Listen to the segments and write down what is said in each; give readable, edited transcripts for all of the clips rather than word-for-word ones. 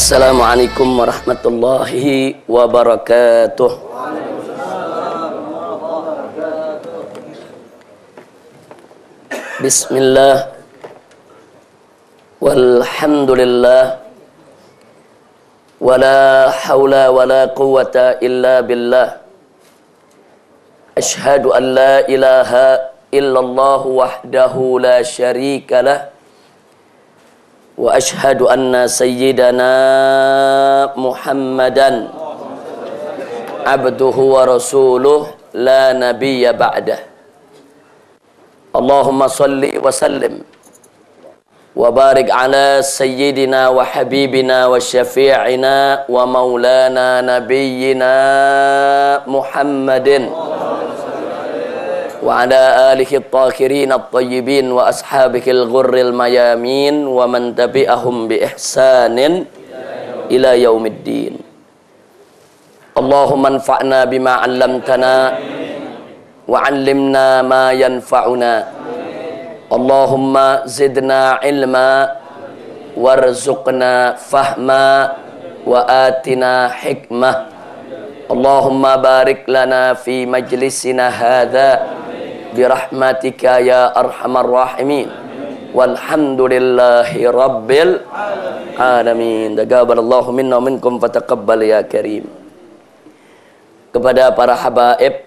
Assalamualaikum warahmatullahi wabarakatuh. Bismillah walhamdulillah wala hawla wala quwwata illa billah. Ashhadu an la ilaha illallah wahdahu la syarika lah. Wa ashhadu anna sayyidana Muhammadan abduhu wa rasuluh la nabiyya ba'dah. Allahumma salli wa sallim wa barik ala sayyidina wa habibina wa syafi'ina wa maulana nabiyyina Muhammadin wa ala alihi at-tahirin at-tayyibin wa ashabihi al-ghurril mayamin wa man tabi'ahum bi ihsanin ila yaumiddin. Allahumma anfa'na bima 'allamtana wa 'allimna ma yanfa'una. Allahumma zidna ilma warzuqna fahma wa atina hikmah. Allahumma barik lana fi majlisina hadha birahmatika ya arhamar rahimin walhamdulillahi rabbil alamin. Taqabbalallahu minna wa minkum fataqabbal ya karim. Kepada para habaib,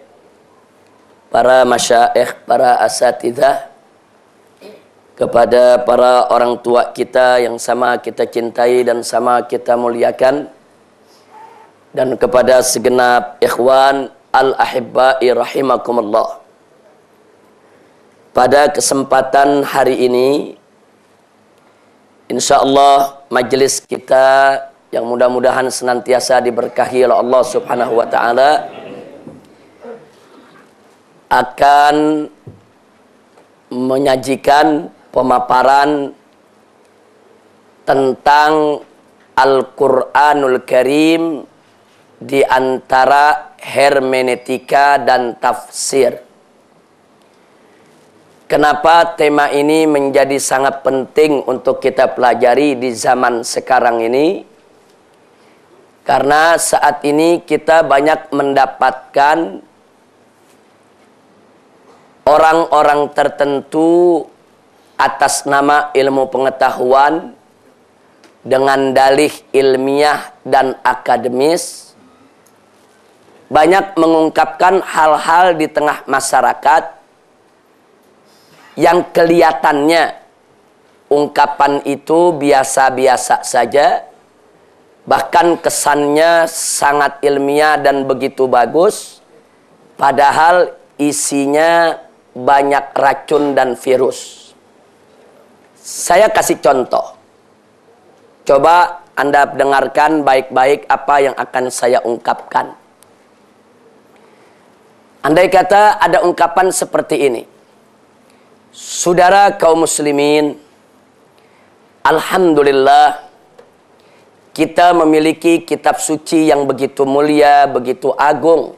para masyaikh, para asatidzah, kepada para orang tua kita yang sama kita cintai dan sama kita muliakan, dan kepada segenap ikhwan al-ahibba'i rahimakumullah. Pada kesempatan hari ini, insyaallah majelis kita yang mudah-mudahan senantiasa diberkahi oleh Allah Subhanahu wa taala akan menyajikan pemaparan tentang Al-Qur'anul Karim di antara hermeneutika dan tafsir. Kenapa tema ini menjadi sangat penting untuk kita pelajari di zaman sekarang ini? Karena saat ini kita banyak mendapatkan orang-orang tertentu atas nama ilmu pengetahuan dengan dalih ilmiah dan akademis banyak mengungkapkan hal-hal di tengah masyarakat yang kelihatannya ungkapan itu biasa-biasa saja, bahkan kesannya sangat ilmiah dan begitu bagus, padahal isinya banyak racun dan virus. Saya kasih contoh. Coba Anda dengarkan baik-baik apa yang akan saya ungkapkan. Andai kata ada ungkapan seperti ini. Saudara kaum muslimin, alhamdulillah kita memiliki kitab suci yang begitu mulia, begitu agung,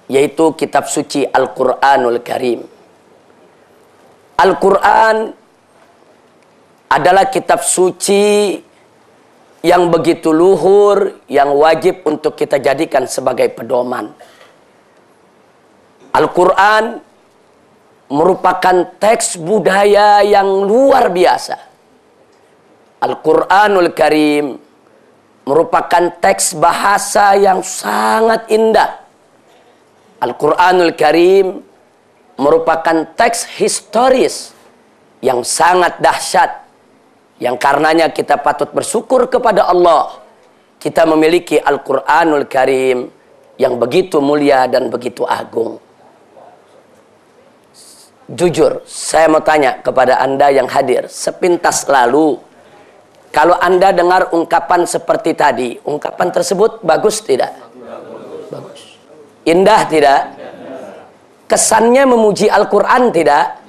yaitu kitab suci Al-Qur'anul Karim. Al-Qur'an adalah kitab suci yang begitu luhur, yang wajib untuk kita jadikan sebagai pedoman. Al-Qur'an merupakan teks budaya yang luar biasa. Al-Qur'anul Karim merupakan teks bahasa yang sangat indah. Al-Qur'anul Karim merupakan teks historis yang sangat dahsyat, yang karenanya kita patut bersyukur kepada Allah. Kita memiliki Al-Qur'anul Karim yang begitu mulia dan begitu agung. Jujur, saya mau tanya kepada Anda yang hadir, sepintas lalu, kalau Anda dengar ungkapan seperti tadi, ungkapan tersebut bagus tidak? Bagus. Indah tidak? Kesannya memuji Al-Quran tidak?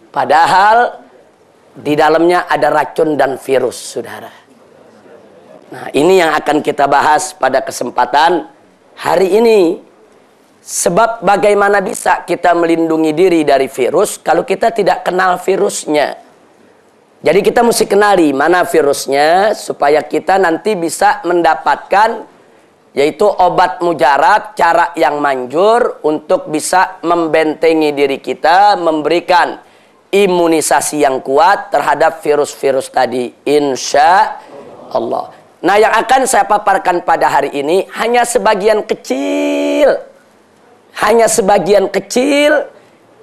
Padahal di dalamnya ada racun dan virus, saudara. Nah, ini yang akan kita bahas pada kesempatan hari ini. Sebab bagaimana bisa kita melindungi diri dari virus kalau kita tidak kenal virusnya? Jadi kita mesti kenali mana virusnya supaya kita nanti bisa mendapatkan yaitu obat mujarab, cara yang manjur untuk bisa membentengi diri kita, memberikan imunisasi yang kuat terhadap virus-virus tadi, insya Allah. Nah, yang akan saya paparkan pada hari ini hanya sebagian kecil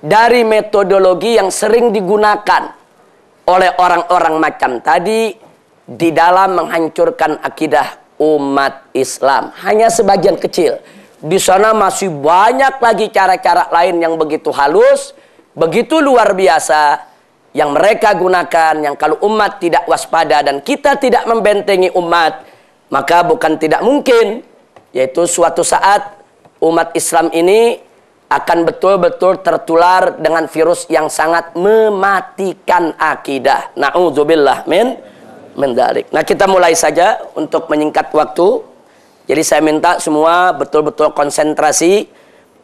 dari metodologi yang sering digunakan oleh orang-orang macam tadi di dalam menghancurkan akidah umat Islam. Hanya sebagian kecil. Di sana masih banyak lagi cara-cara lain yang begitu halus, begitu luar biasa yang mereka gunakan, yang kalau umat tidak waspada dan kita tidak membentengi umat, maka bukan tidak mungkin yaitu suatu saat umat Islam ini akan betul-betul tertular dengan virus yang sangat mematikan akidah. Na'udzubillah min dzalik. Nah, kita mulai saja untuk menyingkat waktu. Jadi saya minta semua betul-betul konsentrasi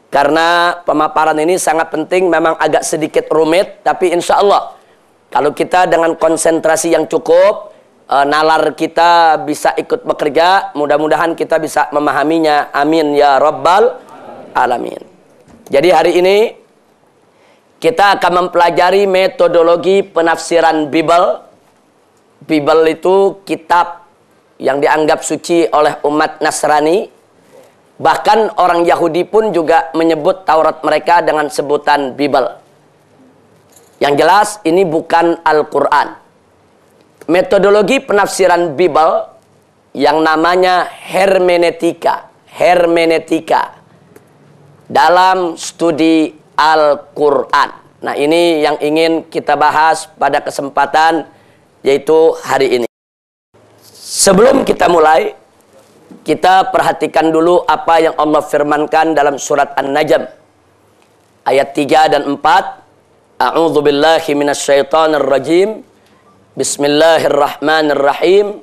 karena pemaparan ini sangat penting. Memang agak sedikit rumit, tapi insya Allah kalau kita dengan konsentrasi yang cukup, nalar kita bisa ikut bekerja. Mudah-mudahan kita bisa memahaminya. Amin ya rabbal alamin. Jadi hari ini kita akan mempelajari metodologi penafsiran Bible. Bible itu kitab yang dianggap suci oleh umat Nasrani. Bahkan orang Yahudi pun juga menyebut Taurat mereka dengan sebutan Bible. Yang jelas ini bukan Al-Quran. Metodologi penafsiran Bible yang namanya hermeneutika. Dalam studi Al-Quran. Nah, ini yang ingin kita bahas pada kesempatan yaitu hari ini. Sebelum kita mulai, kita perhatikan dulu apa yang Allah firmankan dalam surat An-Najm ayat 3 dan 4. A'udzu billahi minasyaitonir rajim. Bismillahirrahmanirrahim.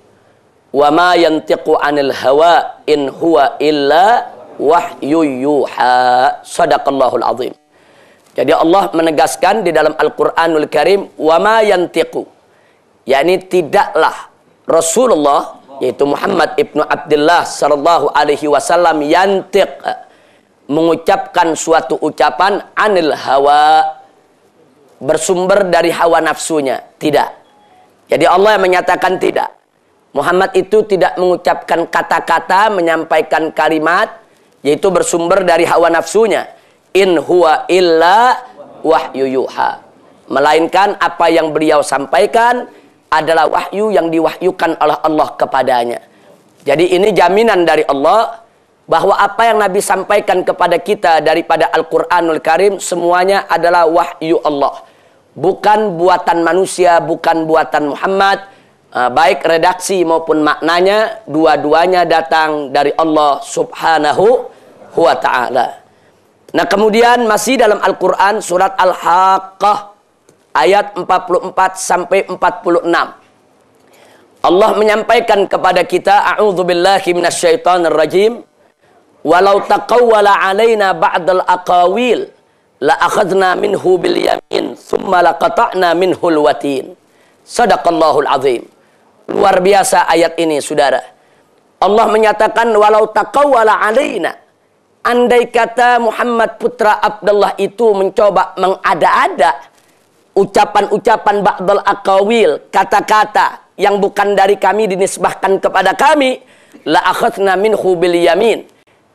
Wa ma yantiqu 'anil hawa in huwa illa wahyu yuha. Shadaqallahul azim. Jadi Allah menegaskan di dalam Al-Quranul Karim, wa ma yantiqu, yakni tidaklah Rasulullah yaitu Muhammad ibnu Abdullah sallallahu alaihi wasallam yantiq, mengucapkan suatu ucapan anil hawa, bersumber dari hawa nafsunya. Tidak. Jadi Allah yang menyatakan tidak. Muhammad itu tidak mengucapkan kata-kata, menyampaikan kalimat yaitu bersumber dari hawa nafsunya. In huwa illa wahyu yuha. Melainkan apa yang beliau sampaikan adalah wahyu yang diwahyukan oleh Allah kepadanya. Jadi ini jaminan dari Allah bahwa apa yang Nabi sampaikan kepada kita daripada Al-Quranul Karim semuanya adalah wahyu Allah. Bukan buatan manusia, bukan buatan Muhammad. Baik redaksi maupun maknanya, dua-duanya datang dari Allah subhanahu wa ta'ala. Nah, kemudian masih dalam Al-Quran surat Al-Haqqah ayat 44 sampai 46. Allah menyampaikan kepada kita, a'udzu billahi minasyaitonir rajim. Walau taqawwala 'alaina ba'dal aqawil la akhadna minhu bil yamin thumma laqata'na minhul watin. Shadaqallahul azim. Luar biasa ayat ini, saudara. Allah menyatakan walau taqawwala 'alaina, andai kata Muhammad putra Abdullah itu mencoba mengada-ada ucapan-ucapan ba'dal aqawil, kata-kata yang bukan dari kami dinisbahkan kepada kami, la akhadna minhu bil yamin,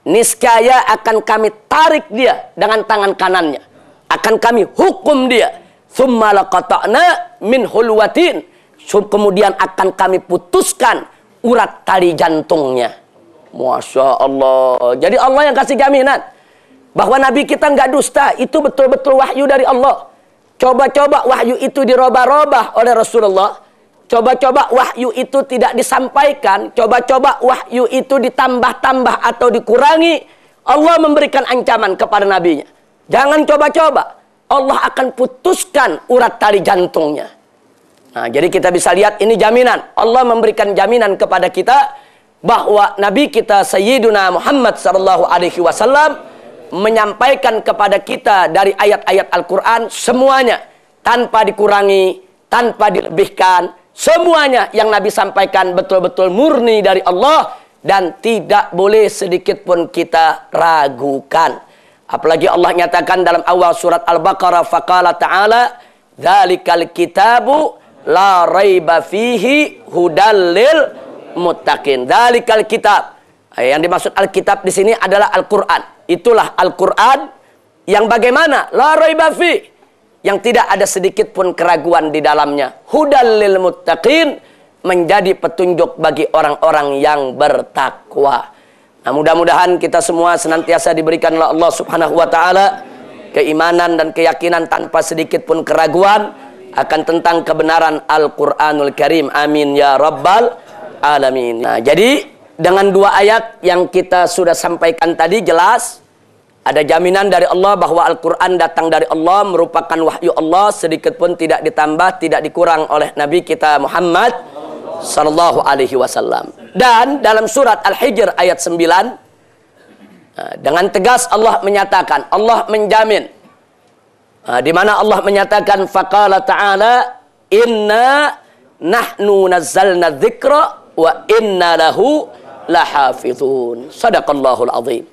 niscaya akan kami tarik dia dengan tangan kanannya, akan kami hukum dia, thumma laqata'na minhul watin, kemudian akan kami putuskan urat tali jantungnya. Masya Allah. Jadi Allah yang kasih jaminan bahwa Nabi kita nggak dusta. Itu betul-betul wahyu dari Allah. Coba-coba wahyu itu dirobah-robah oleh Rasulullah. Coba-coba wahyu itu tidak disampaikan. Coba-coba wahyu itu ditambah-tambah atau dikurangi. Allah memberikan ancaman kepada nabinya. Jangan coba-coba. Allah akan putuskan urat tali jantungnya. Nah, jadi kita bisa lihat ini jaminan. Allah memberikan jaminan kepada kita bahwa Nabi kita Sayyiduna Muhammad sallallahu alaihi wasallam menyampaikan kepada kita dari ayat-ayat Al-Quran semuanya tanpa dikurangi, tanpa dilebihkan. Semuanya yang Nabi sampaikan betul-betul murni dari Allah dan tidak boleh sedikit pun kita ragukan. Apalagi Allah nyatakan dalam awal surat Al-Baqarah, faqala ta'ala dzalikal kitabu la raiba fihi hudal lil muttaqin. Dzalikal kitab. Yang dimaksud Alkitab di sini adalah Al-Qur'an. Itulah Al-Qur'an yang bagaimana? La raiba fihi, yang tidak ada sedikit pun keraguan di dalamnya. Hudal lil muttaqin, menjadi petunjuk bagi orang-orang yang bertakwa. Nah, mudah-mudahan kita semua senantiasa diberikan oleh Allah Subhanahu wa taala keimanan dan keyakinan tanpa sedikit pun keraguan akan tentang kebenaran Al-Qur'anul Karim. Amin ya rabbal alamin. Nah, jadi dengan dua ayat yang kita sudah sampaikan tadi jelas ada jaminan dari Allah bahwa Al-Quran datang dari Allah, merupakan wahyu Allah, sedikit pun tidak ditambah, tidak dikurang oleh Nabi kita Muhammad sallallahu alaihi wasallam. Dan dalam surat Al-Hijr ayat 9, dengan tegas Allah menyatakan, Allah menjamin, di mana Allah menyatakan faqala ta'ala inna nahnu nazzalna dzikra wa inna lahu lahafizun. Shadaqallahul azim.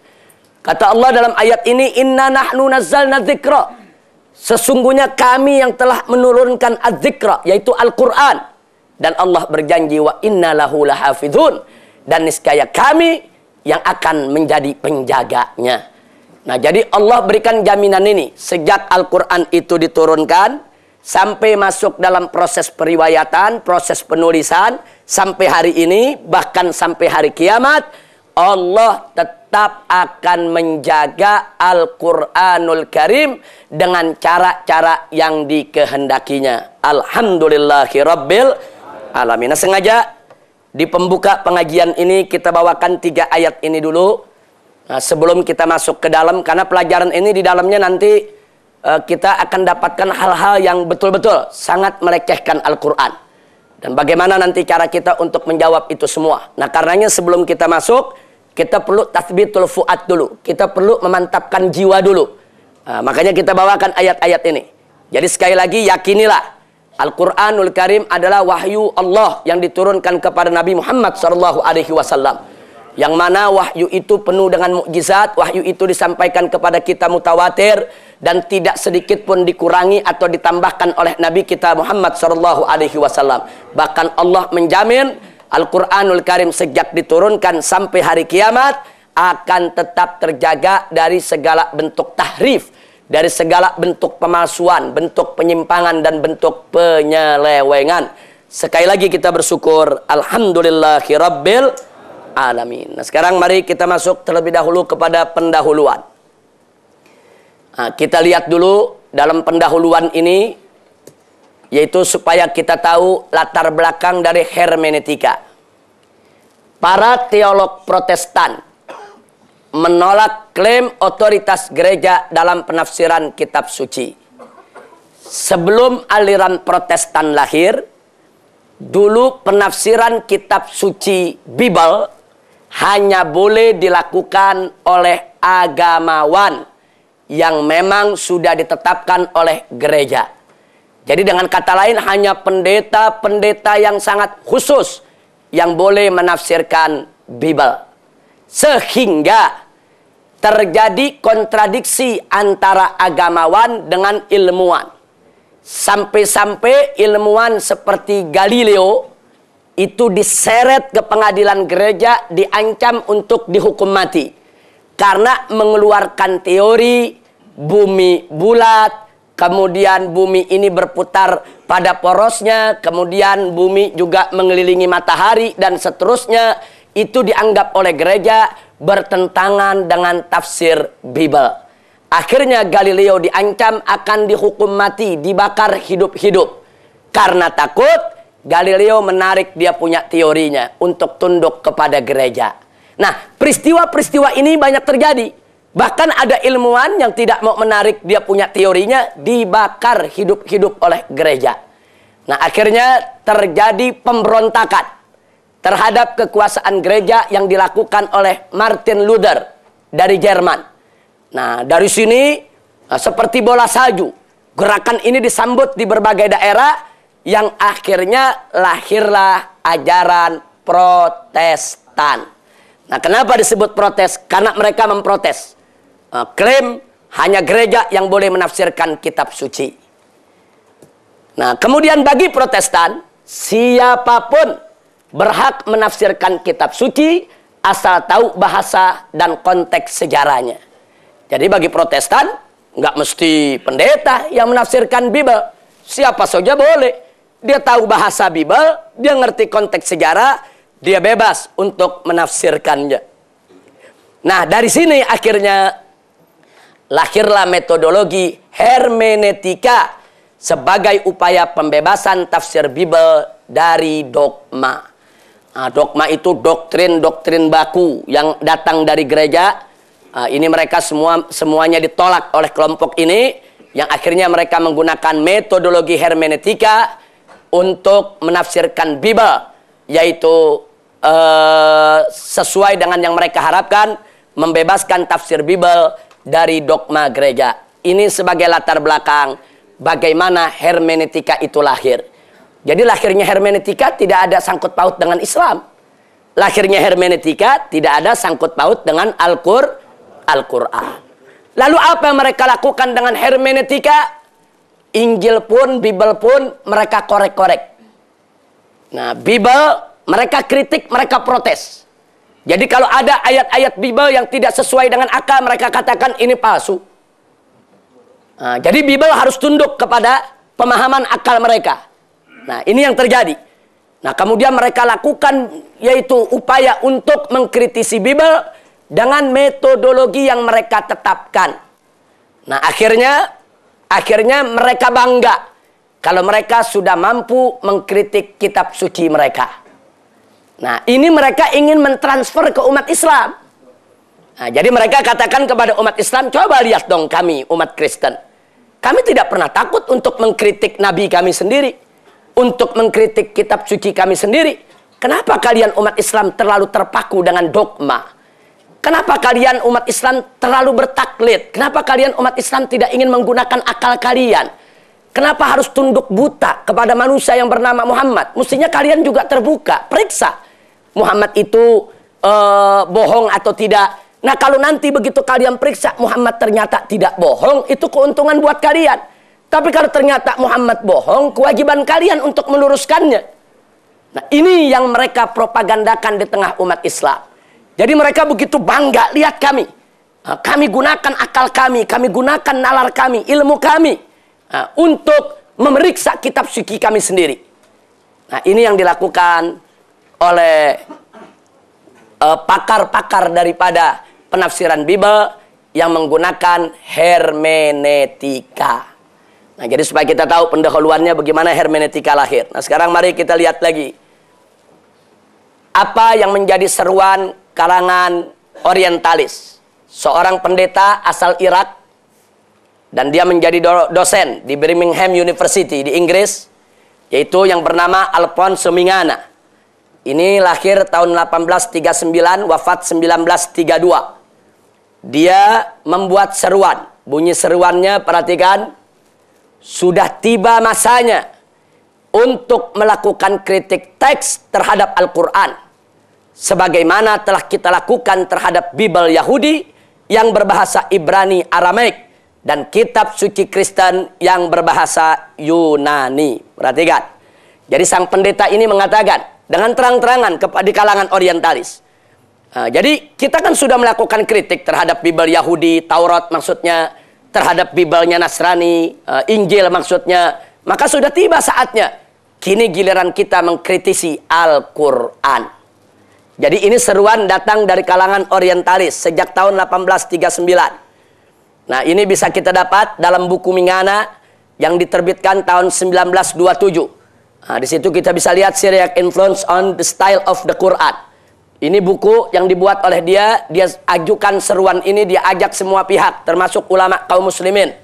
Kata Allah dalam ayat ini, inna nahnu nazzalna dzikra, sesungguhnya kami yang telah menurunkan az-dzikra, yaitu Al-Quran. Dan Allah berjanji, wa inna lahu lahafizun, dan niscaya kami yang akan menjadi penjaganya. Nah, jadi Allah berikan jaminan ini sejak Al-Quran itu diturunkan sampai masuk dalam proses periwayatan, proses penulisan sampai hari ini, bahkan sampai hari kiamat, Allah tetap akan menjaga Al-Quranul Karim dengan cara-cara yang dikehendakinya. Alhamdulillahi rabbil alamin. Nah, sengaja di pembuka pengajian ini kita bawakan 3 ayat ini dulu. Nah, sebelum kita masuk ke dalam, karena pelajaran ini di dalamnya nanti kita akan dapatkan hal-hal yang betul-betul sangat melecehkan Al-Quran. Dan bagaimana nanti cara kita untuk menjawab itu semua. Nah, karenanya sebelum kita masuk, kita perlu tathbitul fu'ad dulu. Kita perlu memantapkan jiwa dulu. Nah, makanya kita bawakan ayat-ayat ini. Jadi sekali lagi yakinilah Al-Quranul Karim adalah wahyu Allah yang diturunkan kepada Nabi Muhammad SAW. Yang mana wahyu itu penuh dengan mukjizat, wahyu itu disampaikan kepada kita mutawatir dan tidak sedikit pun dikurangi atau ditambahkan oleh Nabi kita Muhammad SAW. Bahkan Allah menjamin Al-Quranul Karim sejak diturunkan sampai hari kiamat akan tetap terjaga dari segala bentuk tahrif, dari segala bentuk pemalsuan, bentuk penyimpangan dan bentuk penyelewengan. Sekali lagi kita bersyukur, alhamdulillahi rabbil alamin. Nah, sekarang mari kita masuk terlebih dahulu kepada pendahuluan. Nah, kita lihat dulu dalam pendahuluan ini, yaitu supaya kita tahu latar belakang dari hermeneutika. Para teolog Protestan menolak klaim otoritas gereja dalam penafsiran kitab suci. Sebelum aliran Protestan lahir, dulu penafsiran kitab suci Bible hanya boleh dilakukan oleh agamawan yang memang sudah ditetapkan oleh gereja. Jadi dengan kata lain hanya pendeta-pendeta yang sangat khusus yang boleh menafsirkan Bible. Sehingga terjadi kontradiksi antara agamawan dengan ilmuwan. Sampai-sampai ilmuwan seperti Galileo itu diseret ke pengadilan gereja, diancam untuk dihukum mati. Karena mengeluarkan teori bumi bulat, kemudian bumi ini berputar pada porosnya, kemudian bumi juga mengelilingi matahari, dan seterusnya. Itu dianggap oleh gereja bertentangan dengan tafsir Bible. Akhirnya Galileo diancam akan dihukum mati, dibakar hidup-hidup. Karena takut, Galileo menarik dia punya teorinya untuk tunduk kepada gereja. Nah, peristiwa-peristiwa ini banyak terjadi. Bahkan ada ilmuwan yang tidak mau menarik dia punya teorinya, dibakar hidup-hidup oleh gereja. Nah, akhirnya terjadi pemberontakan terhadap kekuasaan gereja yang dilakukan oleh Martin Luther dari Jerman. Nah, dari sini seperti bola salju, gerakan ini disambut di berbagai daerah yang akhirnya lahirlah ajaran Protestan. Nah, kenapa disebut protes? Karena mereka memprotes. Klaim hanya gereja yang boleh menafsirkan kitab suci. Nah, kemudian bagi Protestan, siapapun berhak menafsirkan kitab suci asal tahu bahasa dan konteks sejarahnya. Jadi bagi Protestan, nggak mesti pendeta yang menafsirkan Bible. Siapa saja boleh. Dia tahu bahasa Bible, dia ngerti konteks sejarah, dia bebas untuk menafsirkannya. Nah, dari sini akhirnya lahirlah metodologi hermeneutika sebagai upaya pembebasan tafsir Bible dari dogma. Nah, dogma itu doktrin baku yang datang dari gereja. Ini mereka semuanya ditolak oleh kelompok ini, yang akhirnya mereka menggunakan metodologi hermeneutika untuk menafsirkan Bible, yaitu sesuai dengan yang mereka harapkan, membebaskan tafsir Bible dari dogma gereja. Ini sebagai latar belakang bagaimana hermeneutika itu lahir. Jadi lahirnya hermeneutika tidak ada sangkut paut dengan Islam. Lahirnya hermeneutika tidak ada sangkut paut dengan Al-Quran. Lalu apa yang mereka lakukan dengan hermeneutika? Injil pun, Bible pun mereka korek-korek. Nah, Bible mereka kritik, mereka protes. Jadi kalau ada ayat-ayat Bible yang tidak sesuai dengan akal, mereka katakan ini palsu. Nah, jadi Bible harus tunduk kepada pemahaman akal mereka. Nah, ini yang terjadi. Nah, kemudian mereka lakukan yaitu upaya untuk mengkritisi Bible dengan metodologi yang mereka tetapkan. Nah, akhirnya mereka bangga kalau mereka sudah mampu mengkritik kitab suci mereka. Nah, ini mereka ingin mentransfer ke umat Islam. Nah, jadi mereka katakan kepada umat Islam, coba lihat dong kami umat Kristen. Kami tidak pernah takut untuk mengkritik nabi kami sendiri, untuk mengkritik kitab suci kami sendiri. Kenapa kalian umat Islam terlalu terpaku dengan dogma? Kenapa kalian umat Islam terlalu bertaklid? Kenapa kalian umat Islam tidak ingin menggunakan akal kalian? Kenapa harus tunduk buta kepada manusia yang bernama Muhammad? Mestinya kalian juga terbuka, periksa Muhammad itu bohong atau tidak. Nah, kalau nanti begitu kalian periksa Muhammad ternyata tidak bohong, itu keuntungan buat kalian. Tapi kalau ternyata Muhammad bohong, kewajiban kalian untuk meluruskannya. Nah, ini yang mereka propagandakan di tengah umat Islam. Jadi mereka begitu bangga, lihat kami. Kami gunakan akal kami gunakan nalar kami, ilmu kami. Untuk memeriksa kitab suci kami sendiri. Nah, ini yang dilakukan oleh pakar-pakar daripada penafsiran Bible yang menggunakan hermeneutika. Nah, jadi supaya kita tahu pendahuluannya bagaimana hermeneutika lahir. Nah, sekarang mari kita lihat lagi. Apa yang menjadi seruan kalangan orientalis? Seorang pendeta asal Irak, dan dia menjadi dosen di Birmingham University di Inggris, yaitu yang bernama Alfonso Mingana. Ini lahir tahun 1839, wafat 1932. Dia membuat seruan. Bunyi seruannya, perhatikan. Sudah tiba masanya untuk melakukan kritik teks terhadap Al-Quran, sebagaimana telah kita lakukan terhadap Bible Yahudi yang berbahasa Ibrani Aramaik dan kitab suci Kristen yang berbahasa Yunani. Perhatikan. Jadi sang pendeta ini mengatakan dengan terang-terangan di kalangan orientalis. Jadi kita kan sudah melakukan kritik terhadap Bible Yahudi, Taurat maksudnya, terhadap Bible-nya Nasrani, Injil maksudnya. Maka sudah tiba saatnya. Kini giliran kita mengkritisi Al-Quran. Jadi ini seruan datang dari kalangan orientalis sejak tahun 1839. Nah, ini bisa kita dapat dalam buku Mingana yang diterbitkan tahun 1927. Nah, di situ kita bisa lihat Syriac Influence on the Style of the Quran. Ini buku yang dibuat oleh dia ajukan seruan ini, dia ajak semua pihak, termasuk ulama kaum muslimin,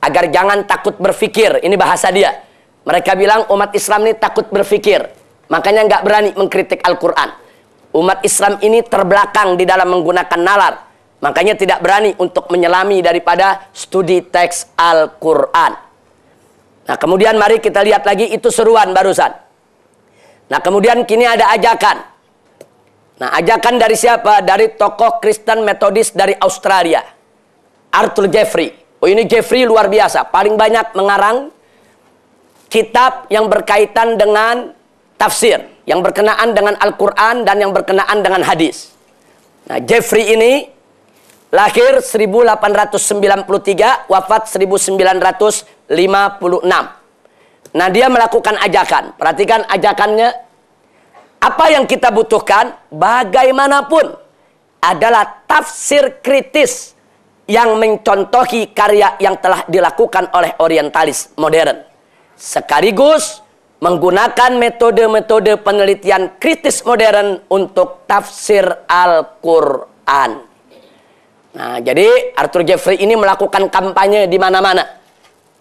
agar jangan takut berpikir. Ini bahasa dia. Mereka bilang umat Islam ini takut berpikir, makanya nggak berani mengkritik Al-Quran. Umat Islam ini terbelakang di dalam menggunakan nalar, makanya tidak berani untuk menyelami daripada studi teks Al-Quran. Nah, kemudian mari kita lihat lagi itu seruan barusan. Nah, kemudian kini ada ajakan. Nah, ajakan dari siapa? Dari tokoh Kristen Metodis dari Australia, Arthur Jeffrey. Oh, ini Jeffrey luar biasa, paling banyak mengarang kitab yang berkaitan dengan tafsir, yang berkenaan dengan Al-Quran dan yang berkenaan dengan hadis. Nah, Jeffrey ini lahir 1893, wafat 1956. Nah, dia melakukan ajakan. Perhatikan ajakannya. Apa yang kita butuhkan, bagaimanapun, adalah tafsir kritis yang mencontohi karya yang telah dilakukan oleh orientalis modern. Sekaligus menggunakan metode-metode penelitian kritis modern untuk tafsir Al-Quran. Nah, jadi Arthur Jeffrey ini melakukan kampanye di mana-mana.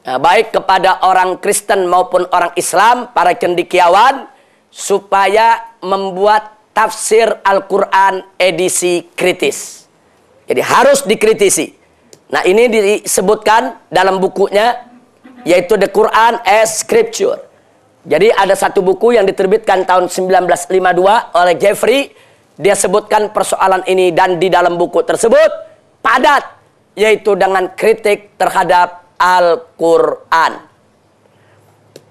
Nah, baik kepada orang Kristen maupun orang Islam, para cendekiawan, supaya membuat tafsir Al-Quran edisi kritis. Jadi harus dikritisi. Nah, ini disebutkan dalam bukunya, yaitu The Quran as Scripture. Jadi ada satu buku yang diterbitkan tahun 1952 oleh Jeffrey. Dia sebutkan persoalan ini, dan di dalam buku tersebut padat, yaitu dengan kritik terhadap Al-Quran.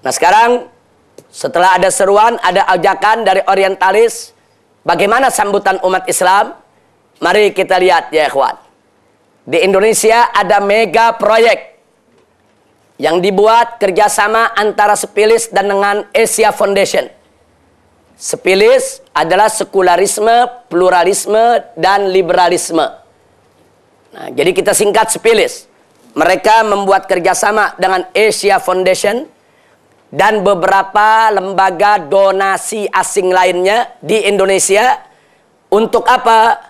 Nah, sekarang setelah ada seruan, ada ajakan dari orientalis, bagaimana sambutan umat Islam? Mari kita lihat ya ikhwan. Di Indonesia ada mega proyek yang dibuat kerjasama antara Sepilis dan dengan Asia Foundation. Sepilis adalah sekularisme, pluralisme, dan liberalisme. Nah, jadi kita singkat Sepilis. Mereka membuat kerjasama dengan Asia Foundation dan beberapa lembaga donasi asing lainnya di Indonesia. Untuk apa?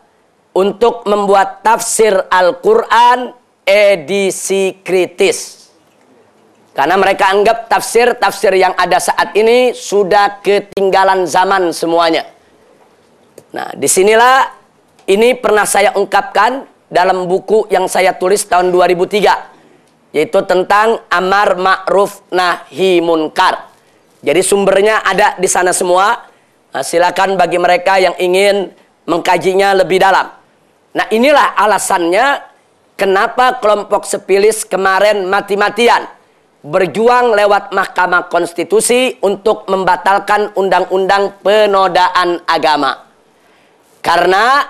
Untuk membuat tafsir Al-Quran edisi kritis. Karena mereka anggap tafsir-tafsir yang ada saat ini sudah ketinggalan zaman semuanya. Nah, disinilah ini pernah saya ungkapkan dalam buku yang saya tulis tahun 2003. Yaitu tentang amar ma'ruf nahi munkar. Jadi sumbernya ada di sana semua. Nah, silakan bagi mereka yang ingin mengkajinya lebih dalam. Nah, inilah alasannya kenapa kelompok Sepilis kemarin mati-matian berjuang lewat Mahkamah Konstitusi untuk membatalkan undang-undang penodaan agama. Karena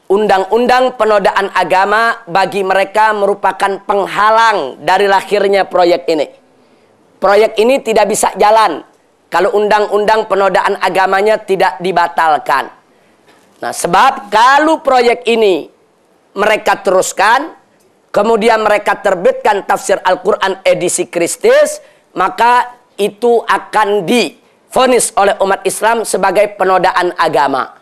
undang-undang penodaan agama bagi mereka merupakan penghalang dari lahirnya proyek ini. Proyek ini tidak bisa jalan kalau undang-undang penodaan agamanya tidak dibatalkan. Nah, sebab kalau proyek ini mereka teruskan, kemudian mereka terbitkan tafsir Al-Quran edisi kritis, maka itu akan divonis oleh umat Islam sebagai penodaan agama.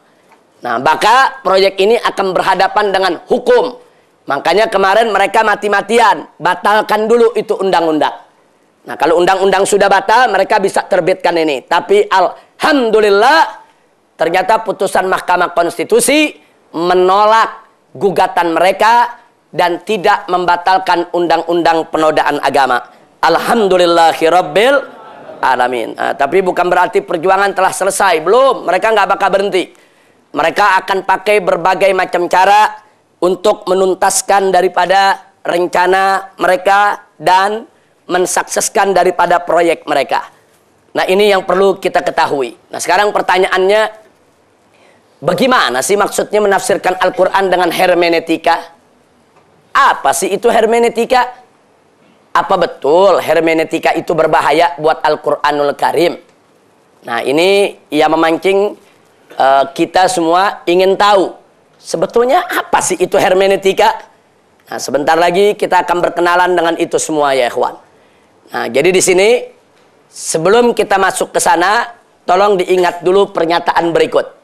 Nah, maka proyek ini akan berhadapan dengan hukum. Makanya kemarin mereka mati-matian, batalkan dulu itu undang-undang. Nah, kalau undang-undang sudah batal, mereka bisa terbitkan ini. Tapi alhamdulillah, ternyata putusan Mahkamah Konstitusi menolak gugatan mereka dan tidak membatalkan undang-undang penodaan agama. Alhamdulillahirabbil alamin. Nah, tapi bukan berarti perjuangan telah selesai. Belum, mereka nggak bakal berhenti. Mereka akan pakai berbagai macam cara untuk menuntaskan daripada rencana mereka dan mensukseskan daripada proyek mereka. Nah, ini yang perlu kita ketahui. Nah, sekarang pertanyaannya, bagaimana sih maksudnya menafsirkan Al-Quran dengan hermeneutika? Apa sih itu hermeneutika? Apa betul hermeneutika itu berbahaya buat Al-Quranul Karim? Nah, ini yang memancing kita semua ingin tahu sebetulnya apa sih itu hermeneutika. Nah, sebentar lagi kita akan berkenalan dengan itu semua ya ikhwan. Nah, jadi di sini sebelum kita masuk ke sana, tolong diingat dulu pernyataan berikut.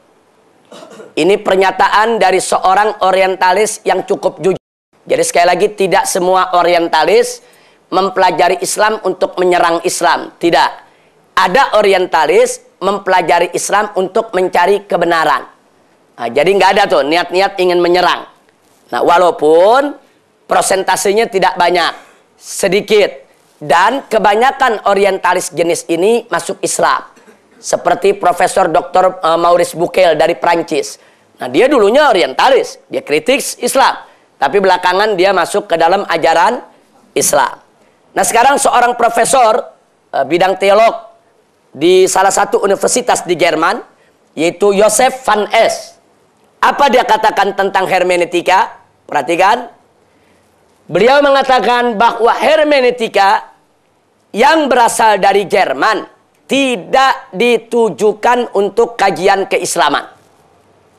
Ini pernyataan dari seorang orientalis yang cukup jujur. Jadi sekali lagi, tidak semua orientalis mempelajari Islam untuk menyerang Islam. Tidak. Ada orientalis mempelajari Islam untuk mencari kebenaran. Nah, jadi nggak ada tuh niat-niat ingin menyerang. Nah, walaupun prosentasenya tidak banyak, sedikit. Dan kebanyakan orientalis jenis ini masuk Islam. Seperti Profesor Dr. Maurice Bucaille dari Prancis. Nah, dia dulunya orientalis, dia kritik Islam, tapi belakangan dia masuk ke dalam ajaran Islam. Nah, sekarang seorang profesor bidang teolog di salah satu universitas di Jerman, yaitu Joseph van Es. Apa dia katakan tentang hermeneutika? Perhatikan. Beliau mengatakan bahwa hermeneutika yang berasal dari Jerman tidak ditujukan untuk kajian keislaman.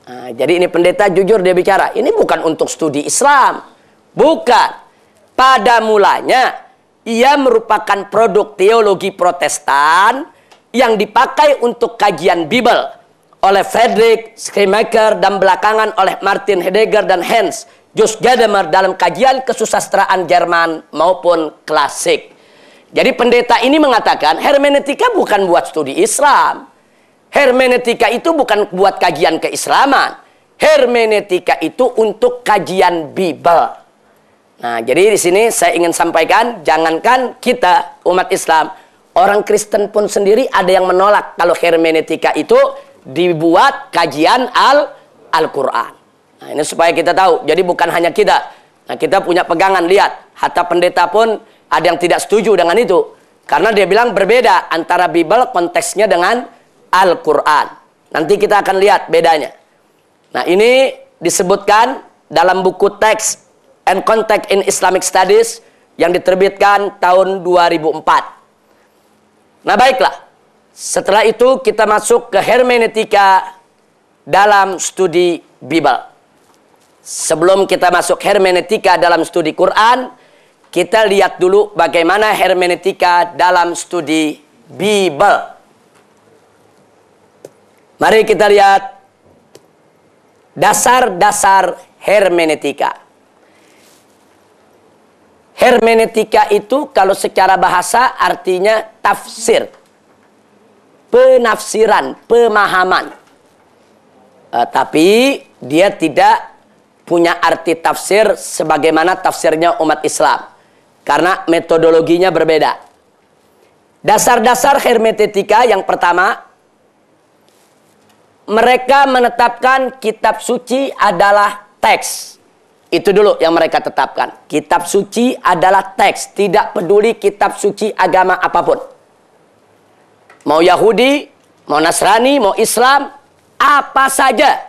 Nah, jadi ini pendeta jujur dia bicara, ini bukan untuk studi Islam. Bukan. Pada mulanya, ia merupakan produk teologi Protestan yang dipakai untuk kajian Bible oleh Friedrich Schleiermacher dan belakangan oleh Martin Heidegger dan Hans Jost Gadamer dalam kajian kesusastraan Jerman maupun klasik. Jadi pendeta ini mengatakan hermeneutika bukan buat studi Islam. Hermeneutika itu bukan buat kajian keislaman. Hermeneutika itu untuk kajian Bible. Nah, jadi di sini saya ingin sampaikan, jangankan kita umat Islam, orang Kristen pun sendiri ada yang menolak kalau hermeneutika itu dibuat kajian Al-Quran. Nah, ini supaya kita tahu. Jadi bukan hanya kita. Nah, kita punya pegangan, lihat. Hatta pendeta pun ada yang tidak setuju dengan itu. Karena dia bilang berbeda antara Bible konteksnya dengan Al-Quran. Nanti kita akan lihat bedanya. Nah, ini disebutkan dalam buku Text and Context in Islamic Studies yang diterbitkan tahun 2004. Nah, baiklah. Setelah itu kita masuk ke hermeneutika dalam studi Bible. Sebelum kita masuk hermeneutika dalam studi Quran, kita lihat dulu bagaimana hermeneutika dalam studi Bible. Mari kita lihat dasar-dasar hermeneutika. Hermeneutika itu kalau secara bahasa artinya tafsir, penafsiran, pemahaman. Tapi dia tidak punya arti tafsir sebagaimana tafsirnya umat Islam. Karena metodologinya berbeda. Dasar-dasar hermeneutika yang pertama, mereka menetapkan kitab suci adalah teks. Itu dulu yang mereka tetapkan. Kitab suci adalah teks. Tidak peduli kitab suci agama apapun. Mau Yahudi, mau Nasrani, mau Islam, apa saja.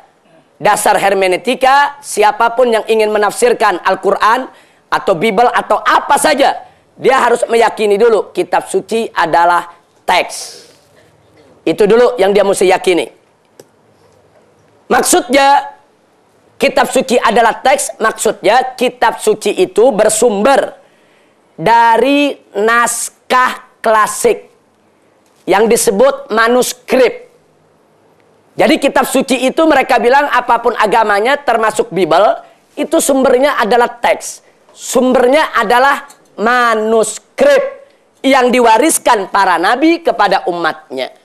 Dasar hermeneutika, siapapun yang ingin menafsirkan Al-Quran atau Bible atau apa saja, dia harus meyakini dulu kitab suci adalah teks. Itu dulu yang dia mesti yakini. Maksudnya kitab suci adalah teks, maksudnya kitab suci itu bersumber dari naskah klasik yang disebut manuskrip. Jadi kitab suci itu mereka bilang apapun agamanya termasuk Bible, itu sumbernya adalah teks. Sumbernya adalah manuskrip yang diwariskan para nabi kepada umatnya.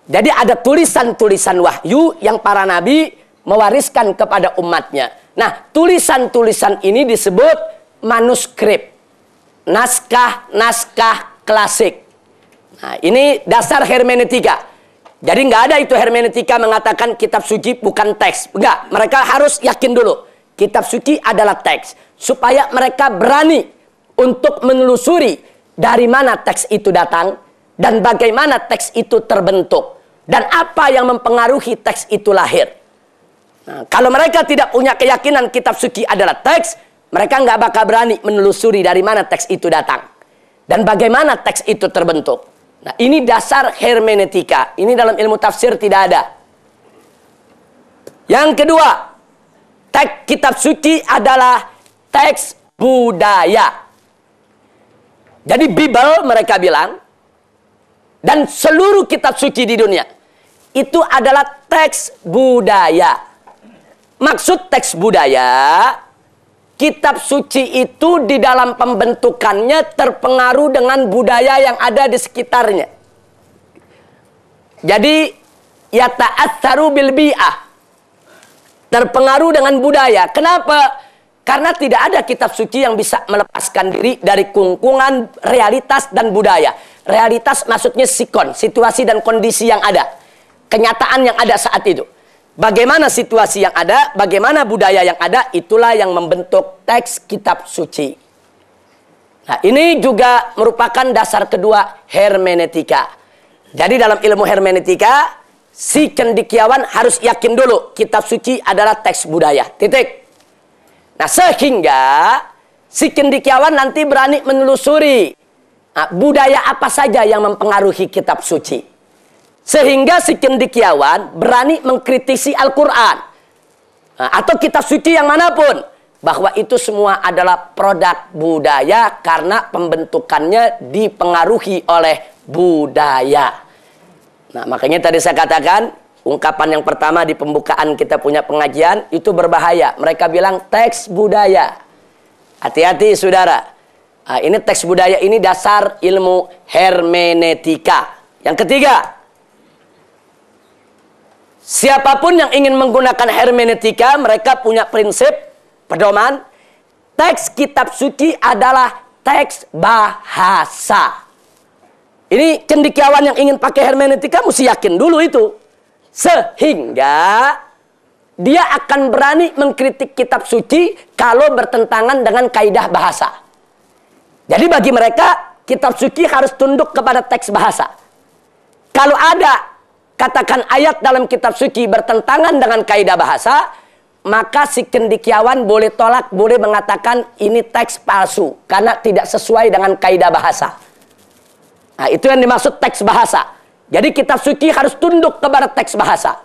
Jadi ada tulisan-tulisan wahyu yang para nabi mewariskan kepada umatnya. Nah, tulisan-tulisan ini disebut manuskrip. Naskah-naskah klasik. Nah, ini dasar hermeneutika. Jadi nggak ada itu hermeneutika mengatakan kitab suci bukan teks. Enggak, mereka harus yakin dulu. Kitab suci adalah teks. Supaya mereka berani untuk menelusuri dari mana teks itu datang. Dan bagaimana teks itu terbentuk. Dan apa yang mempengaruhi teks itu lahir. Nah, kalau mereka tidak punya keyakinan kitab suci adalah teks, mereka nggak bakal berani menelusuri dari mana teks itu datang. Dan bagaimana teks itu terbentuk. Nah, ini dasar hermeneutika. Ini dalam ilmu tafsir tidak ada. Yang kedua, teks kitab suci adalah teks budaya. Jadi Bible mereka bilang, dan seluruh kitab suci di dunia itu adalah teks budaya. Maksud teks budaya, kitab suci itu di dalam pembentukannya terpengaruh dengan budaya yang ada di sekitarnya. Jadi yata'atsaru bil bi'ah. Terpengaruh dengan budaya. Kenapa? Karena tidak ada kitab suci yang bisa melepaskan diri dari kungkungan realitas dan budaya. Realitas maksudnya sikon, situasi dan kondisi yang ada. Kenyataan yang ada saat itu. Bagaimana situasi yang ada, bagaimana budaya yang ada, itulah yang membentuk teks kitab suci. Nah, ini juga merupakan dasar kedua hermeneutika. Jadi dalam ilmu hermeneutika, si cendekiawan harus yakin dulu kitab suci adalah teks budaya. Titik. Nah, sehingga si cendekiawan nanti berani menelusuri budaya apa saja yang mempengaruhi kitab suci. Sehingga si cendekiawan berani mengkritisi Al-Quran. Atau kitab suci yang manapun. Bahwa itu semua adalah produk budaya karena pembentukannya dipengaruhi oleh budaya. Nah, makanya tadi saya katakan, ungkapan yang pertama di pembukaan kita punya pengajian, itu berbahaya. Mereka bilang teks budaya. Hati-hati saudara. Nah, ini teks budaya, ini dasar ilmu hermeneutika. Yang ketiga, siapapun yang ingin menggunakan hermeneutika, mereka punya prinsip pedoman, teks kitab suci adalah teks bahasa. Ini cendekiawan yang ingin pakai hermeneutika mesti yakin dulu itu. Sehingga dia akan berani mengkritik kitab suci kalau bertentangan dengan kaidah bahasa. Jadi bagi mereka, kitab suci harus tunduk kepada teks bahasa. Kalau ada, katakan ayat dalam kitab suci bertentangan dengan kaidah bahasa, maka si cendekiawan boleh tolak, boleh mengatakan ini teks palsu karena tidak sesuai dengan kaidah bahasa. Nah, itu yang dimaksud teks bahasa. Jadi kitab suci harus tunduk kepada teks bahasa.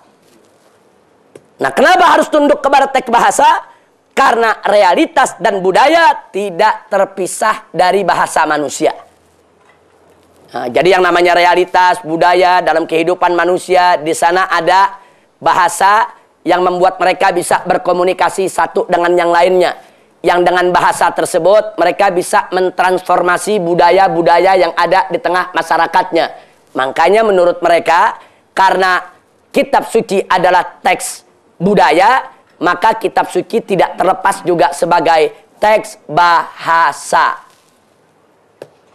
Nah, kenapa harus tunduk kepada teks bahasa? Karena realitas dan budaya tidak terpisah dari bahasa manusia. Nah, jadi yang namanya realitas, budaya dalam kehidupan manusia, di sana ada bahasa yang membuat mereka bisa berkomunikasi satu dengan yang lainnya. Yang dengan bahasa tersebut, mereka bisa mentransformasi budaya-budaya yang ada di tengah masyarakatnya. Makanya menurut mereka, karena kitab suci adalah teks budaya, maka kitab suci tidak terlepas juga sebagai teks bahasa.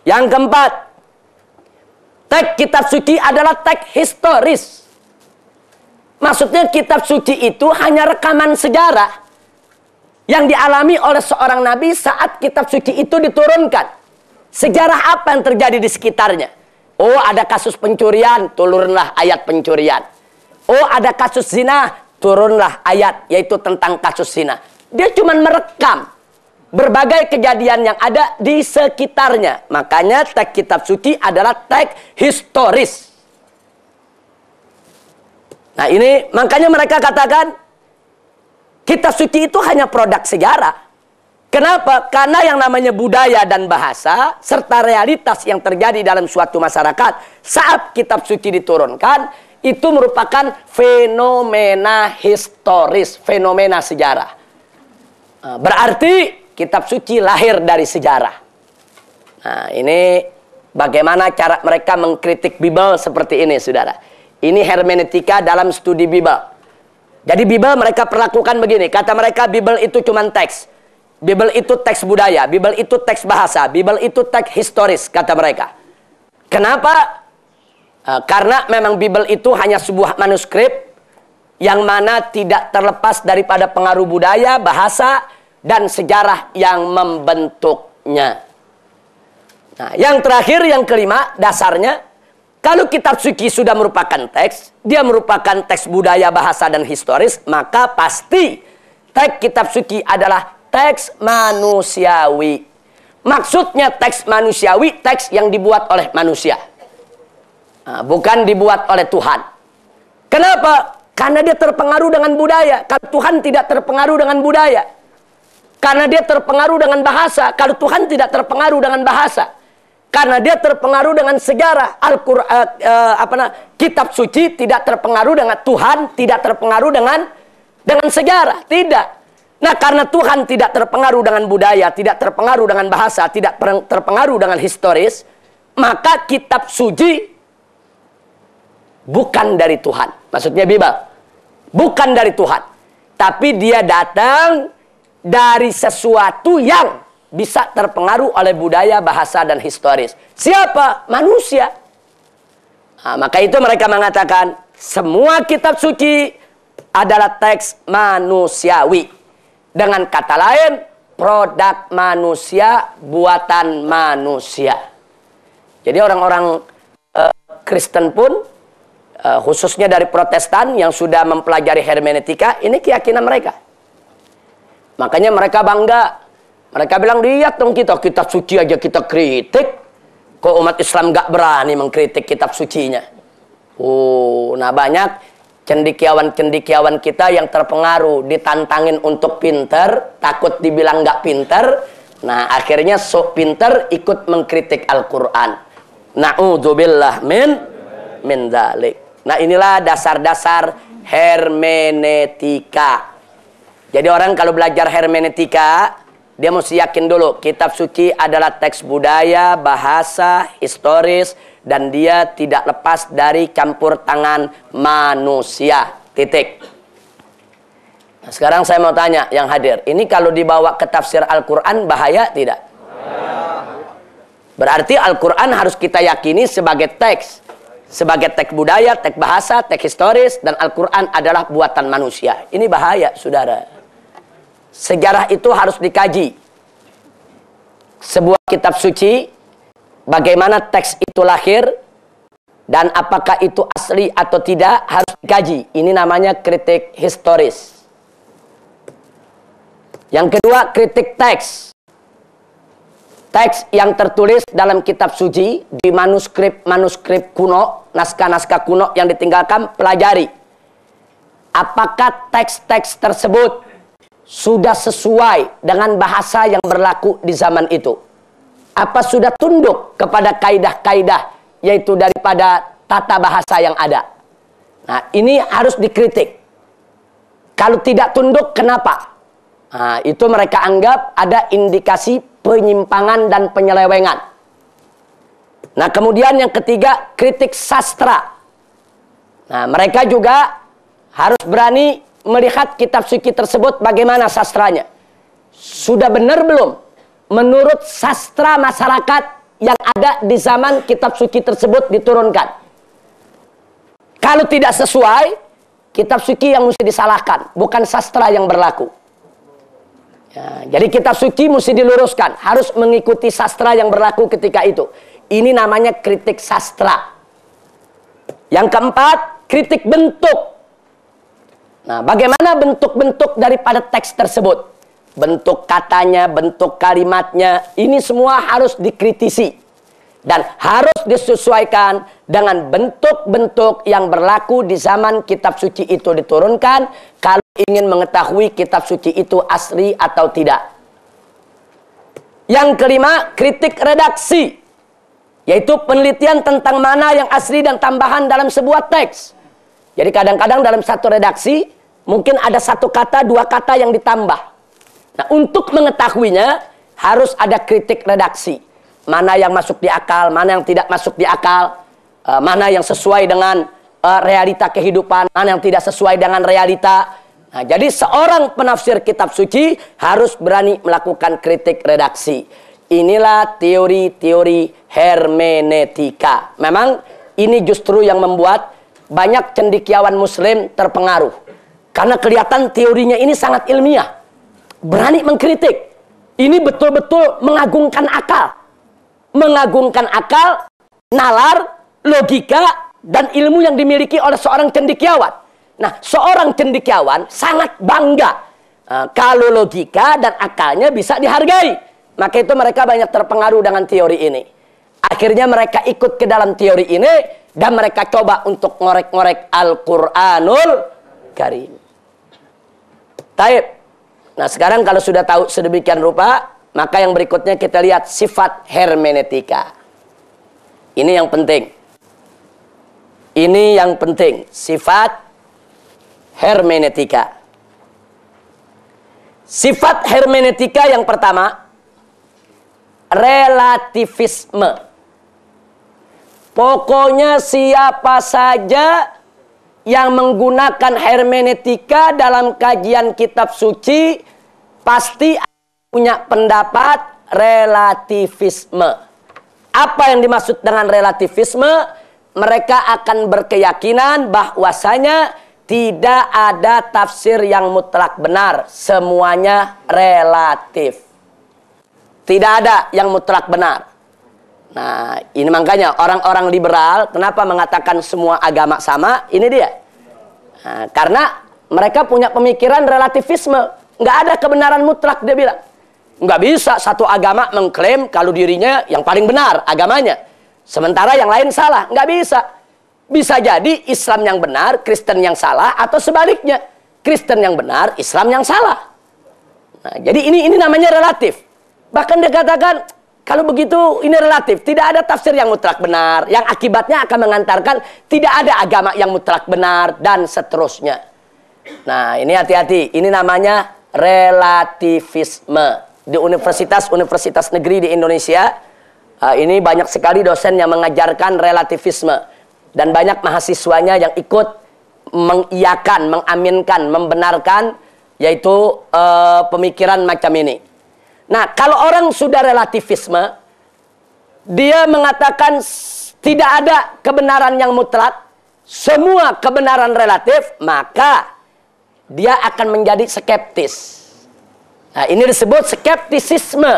Yang keempat, teks kitab suci adalah teks historis. Maksudnya kitab suci itu hanya rekaman sejarah yang dialami oleh seorang nabi saat kitab suci itu diturunkan. Sejarah apa yang terjadi di sekitarnya? Oh, ada kasus pencurian, turunlah ayat pencurian. Oh, ada kasus zina, turunlah ayat yaitu tentang kasus zina. Dia cuma merekam berbagai kejadian yang ada di sekitarnya. Makanya teks kitab suci adalah teks historis. Nah, ini makanya mereka katakan kitab suci itu hanya produk sejarah. Kenapa? Karena yang namanya budaya dan bahasa serta realitas yang terjadi dalam suatu masyarakat saat kitab suci diturunkan itu merupakan fenomena historis, fenomena sejarah. Nah, berarti kitab suci lahir dari sejarah. Nah, ini bagaimana cara mereka mengkritik Bible seperti ini, saudara. Ini hermeneutika dalam studi Bible. Jadi Bible mereka perlakukan begini. Kata mereka Bible itu cuma teks. Bible itu teks budaya. Bible itu teks bahasa. Bible itu teks historis, kata mereka. Kenapa? Karena memang Bible itu hanya sebuah manuskrip yang mana tidak terlepas daripada pengaruh budaya, bahasa, dan sejarah yang membentuknya. Nah, yang terakhir, yang kelima, dasarnya, kalau kitab suci sudah merupakan teks, dia merupakan teks budaya, bahasa, dan historis, maka pasti teks kitab suci adalah teks manusiawi. Maksudnya teks manusiawi, teks yang dibuat oleh manusia. Nah, bukan dibuat oleh Tuhan. Kenapa? Karena dia terpengaruh dengan budaya. Kalau Tuhan tidak terpengaruh dengan budaya. Karena dia terpengaruh dengan bahasa. Kalau Tuhan tidak terpengaruh dengan bahasa. Karena dia terpengaruh dengan sejarah. Kitab suci tidak terpengaruh dengan Tuhan, tidak terpengaruh dengan sejarah. Tidak. Nah, karena Tuhan tidak terpengaruh dengan budaya, tidak terpengaruh dengan bahasa, tidak terpengaruh dengan historis, maka kitab suci bukan dari Tuhan. Maksudnya Bible. Bukan dari Tuhan. Tapi dia datang dari sesuatu yang bisa terpengaruh oleh budaya, bahasa, dan historis. Siapa? Manusia. Nah, maka itu mereka mengatakan semua kitab suci adalah teks manusiawi. Dengan kata lain, produk manusia, buatan manusia. Jadi orang-orang Kristen pun, khususnya dari Protestan yang sudah mempelajari hermeneutika, ini keyakinan mereka. Makanya mereka bangga. Mereka bilang, lihat dong kita, kitab suci aja kita kritik. Kok umat Islam gak berani mengkritik kitab sucinya? Nah banyak cendekiawan-cendekiawan kita yang terpengaruh, ditantangin untuk pinter, takut dibilang gak pinter. Nah akhirnya sok pinter ikut mengkritik Al-Quran. Na'udzubillah min dzalik. Nah inilah dasar-dasar hermeneutika. Jadi orang kalau belajar hermeneutika, dia mesti yakin dulu kitab suci adalah teks budaya, bahasa, historis, dan dia tidak lepas dari campur tangan manusia. Titik. Nah, sekarang saya mau tanya yang hadir, ini kalau dibawa ke tafsir Al-Quran bahaya tidak? Berarti Al-Quran harus kita yakini sebagai teks. Sebagai teks budaya, teks bahasa, teks historis, dan Al-Quran adalah buatan manusia. Ini bahaya, saudara. Sejarah itu harus dikaji. Sebuah kitab suci, bagaimana teks itu lahir, dan apakah itu asli atau tidak, harus dikaji. Ini namanya kritik historis. Yang kedua, kritik teks. Teks yang tertulis dalam kitab suci, di manuskrip kuno, naskah-naskah kuno yang ditinggalkan, pelajari. Apakah teks-teks tersebut sudah sesuai dengan bahasa yang berlaku di zaman itu? Apa sudah tunduk kepada kaidah-kaidah, yaitu daripada tata bahasa yang ada? Nah, ini harus dikritik. Kalau tidak tunduk, kenapa? Nah, itu mereka anggap ada indikasi penyimpangan dan penyelewengan. Nah, kemudian yang ketiga, kritik sastra. Nah, mereka juga harus berani melihat kitab suci tersebut bagaimana sastranya. Sudah benar belum menurut sastra masyarakat yang ada di zaman kitab suci tersebut diturunkan? Kalau tidak sesuai, kitab suci yang mesti disalahkan, bukan sastra yang berlaku. Ya, jadi kitab suci mesti diluruskan, harus mengikuti sastra yang berlaku ketika itu. Ini namanya kritik sastra. Yang keempat, kritik bentuk. Nah, bagaimana bentuk-bentuk daripada teks tersebut? Bentuk katanya, bentuk kalimatnya, ini semua harus dikritisi. Dan harus disesuaikan dengan bentuk-bentuk yang berlaku di zaman kitab suci itu diturunkan, kalau ingin mengetahui kitab suci itu asli atau tidak. Yang kelima, kritik redaksi. Yaitu penelitian tentang mana yang asli dan tambahan dalam sebuah teks. Jadi kadang-kadang dalam satu redaksi mungkin ada satu kata, dua kata yang ditambah. Nah, untuk mengetahuinya harus ada kritik redaksi. Mana yang masuk di akal, mana yang tidak masuk di akal, mana yang sesuai dengan realita kehidupan, mana yang tidak sesuai dengan realita. Nah, jadi seorang penafsir kitab suci harus berani melakukan kritik redaksi. Inilah teori-teori hermeneutika. Memang ini justru yang membuat banyak cendekiawan muslim terpengaruh. Karena kelihatan teorinya ini sangat ilmiah. Berani mengkritik. Ini betul-betul mengagungkan akal. Mengagungkan akal, nalar, logika, dan ilmu yang dimiliki oleh seorang cendekiawan. Nah, seorang cendekiawan sangat bangga kalau logika dan akalnya bisa dihargai. Maka itu mereka banyak terpengaruh dengan teori ini. Akhirnya mereka ikut ke dalam teori ini, dan mereka coba untuk ngorek-ngorek Al-Quranul Karim. Taib. Nah, sekarang kalau sudah tahu sedemikian rupa, maka yang berikutnya kita lihat sifat hermeneutika. Ini yang penting. Ini yang penting, sifat hermeneutika. Sifat hermeneutika yang pertama, relativisme. Pokoknya siapa saja yang menggunakan hermeneutika dalam kajian kitab suci, pasti punya pendapat relativisme. Apa yang dimaksud dengan relativisme? Mereka akan berkeyakinan bahwasanya tidak ada tafsir yang mutlak benar. Semuanya relatif. Tidak ada yang mutlak benar. Nah, ini makanya orang-orang liberal kenapa mengatakan semua agama sama? Ini dia. Nah, karena mereka punya pemikiran relativisme. Nggak ada kebenaran mutlak, dia bilang. Nggak bisa satu agama mengklaim kalau dirinya yang paling benar agamanya. Sementara yang lain salah. Nggak bisa. Bisa jadi Islam yang benar, Kristen yang salah, atau sebaliknya. Kristen yang benar, Islam yang salah. Nah, jadi ini namanya relatif. Bahkan dia katakan, kalau begitu ini relatif. Tidak ada tafsir yang mutlak benar. Yang akibatnya akan mengantarkan tidak ada agama yang mutlak benar, dan seterusnya. Nah, ini hati-hati. Ini namanya relativisme. Di universitas-universitas negeri di Indonesia, ini banyak sekali dosen yang mengajarkan relativisme. Dan banyak mahasiswanya yang ikut mengiyakan, mengaminkan, membenarkan, yaitu pemikiran macam ini. Nah, kalau orang sudah relativisme, dia mengatakan tidak ada kebenaran yang mutlak, semua kebenaran relatif, maka dia akan menjadi skeptis. Nah, ini disebut skeptisisme.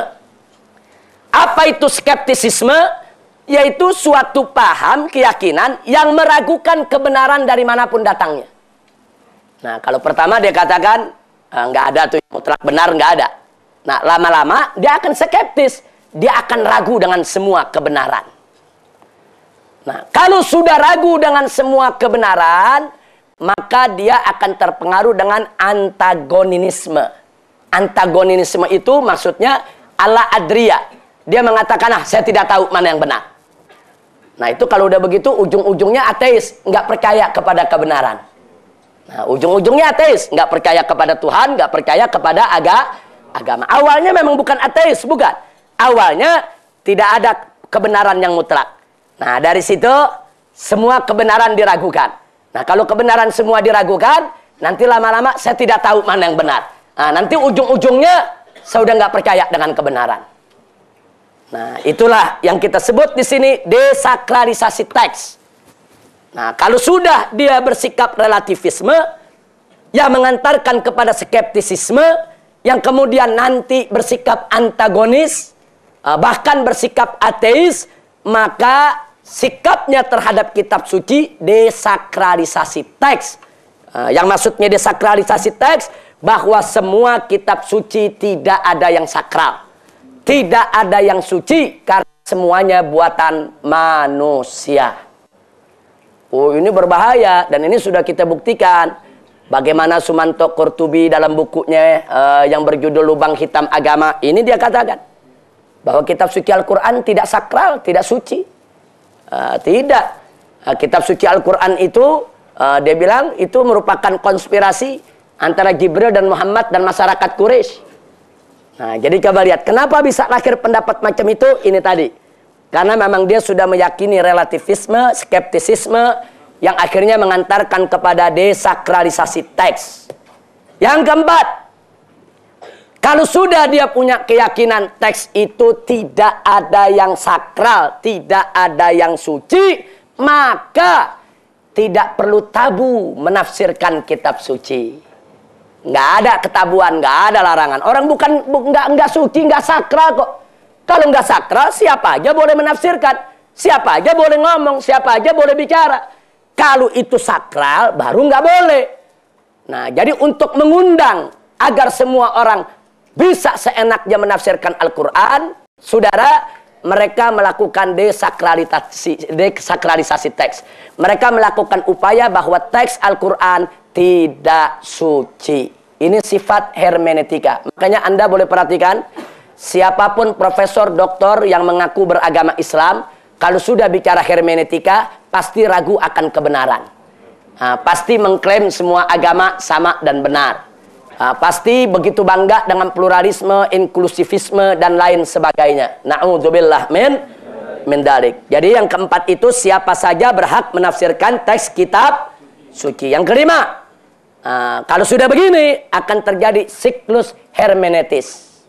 Apa itu skeptisisme? Yaitu suatu paham, keyakinan yang meragukan kebenaran dari manapun datangnya. Nah, kalau pertama dia katakan, nggak ada tuh mutlak benar, nggak ada. Nah, lama-lama dia akan skeptis. Dia akan ragu dengan semua kebenaran. Nah, kalau sudah ragu dengan semua kebenaran, maka dia akan terpengaruh dengan antagonisme. Antagonisme itu maksudnya ala adria. Dia mengatakan, saya tidak tahu mana yang benar. Nah, itu kalau udah begitu, ujung-ujungnya ateis. Nggak percaya kepada kebenaran. Nah, ujung-ujungnya ateis. Nggak percaya kepada Tuhan, nggak percaya kepada agama. Awalnya memang bukan ateis, bukan. Awalnya tidak ada kebenaran yang mutlak. Nah, dari situ semua kebenaran diragukan. Nah, kalau kebenaran semua diragukan, nanti lama-lama saya tidak tahu mana yang benar. Nah, nanti ujung-ujungnya saya udah nggak percaya dengan kebenaran. Nah, itulah yang kita sebut di sini desakralisasi teks. Nah, kalau sudah dia bersikap relativisme yang mengantarkan kepada skeptisisme, yang kemudian nanti bersikap antagonis, bahkan bersikap ateis, maka sikapnya terhadap kitab suci desakralisasi teks. Yang maksudnya desakralisasi teks, bahwa semua kitab suci tidak ada yang sakral. Tidak ada yang suci, karena semuanya buatan manusia. Oh, ini berbahaya, dan ini sudah kita buktikan. Bagaimana Sumanto Qurtubi dalam bukunya yang berjudul Lubang Hitam Agama, ini dia katakan bahwa kitab suci Al-Quran tidak sakral, tidak suci. Tidak. Kitab suci Al-Quran itu, dia bilang, itu merupakan konspirasi antara Jibril dan Muhammad dan masyarakat Quraisy. Nah, jadi coba lihat, kenapa bisa lahir pendapat macam itu? Ini tadi. Karena memang dia sudah meyakini relativisme, skeptisisme, yang akhirnya mengantarkan kepada desakralisasi teks. Yang keempat, kalau sudah dia punya keyakinan teks itu tidak ada yang sakral, tidak ada yang suci, maka tidak perlu tabu menafsirkan kitab suci. Nggak ada ketabuhan, nggak ada larangan. Orang nggak suci, nggak sakral kok. Kalau nggak sakral, siapa aja boleh menafsirkan, siapa aja boleh ngomong, siapa aja boleh bicara. Kalau itu sakral, baru nggak boleh. Nah, jadi untuk mengundang agar semua orang bisa seenaknya menafsirkan Al-Quran, saudara, mereka melakukan desakralisasi teks. Mereka melakukan upaya bahwa teks Al-Quran tidak suci. Ini sifat hermeneutika. Makanya Anda boleh perhatikan, siapapun profesor, doktor yang mengaku beragama Islam, kalau sudah bicara hermeneutika, pasti ragu akan kebenaran. Pasti mengklaim semua agama sama dan benar. Pasti begitu bangga dengan pluralisme, inklusivisme, dan lain sebagainya. Na'udzubillah min dalik. Jadi yang keempat itu, siapa saja berhak menafsirkan teks kitab suci. Yang kelima, Kalau sudah begini, akan terjadi siklus hermeneutis.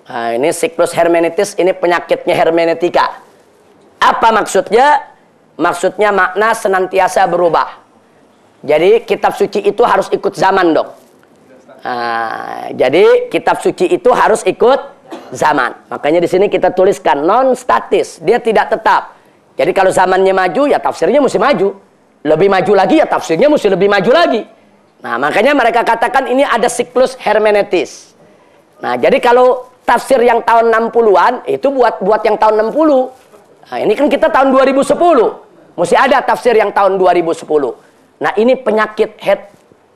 Ini siklus hermeneutis, ini penyakitnya hermeneutika. Apa maksudnya? Maksudnya makna senantiasa berubah. Jadi kitab suci itu harus ikut zaman dong. Jadi kitab suci itu harus ikut zaman. Makanya di sini kita tuliskan non statis, dia tidak tetap. Jadi kalau zamannya maju, ya tafsirnya mesti maju. Lebih maju lagi, ya tafsirnya mesti lebih maju lagi. Nah, makanya mereka katakan ini ada siklus hermeneutis. Nah, jadi kalau tafsir yang tahun 60-an itu buat yang tahun 60. Nah, ini kan kita tahun 2010. Mesti ada tafsir yang tahun 2010. Nah, ini penyakit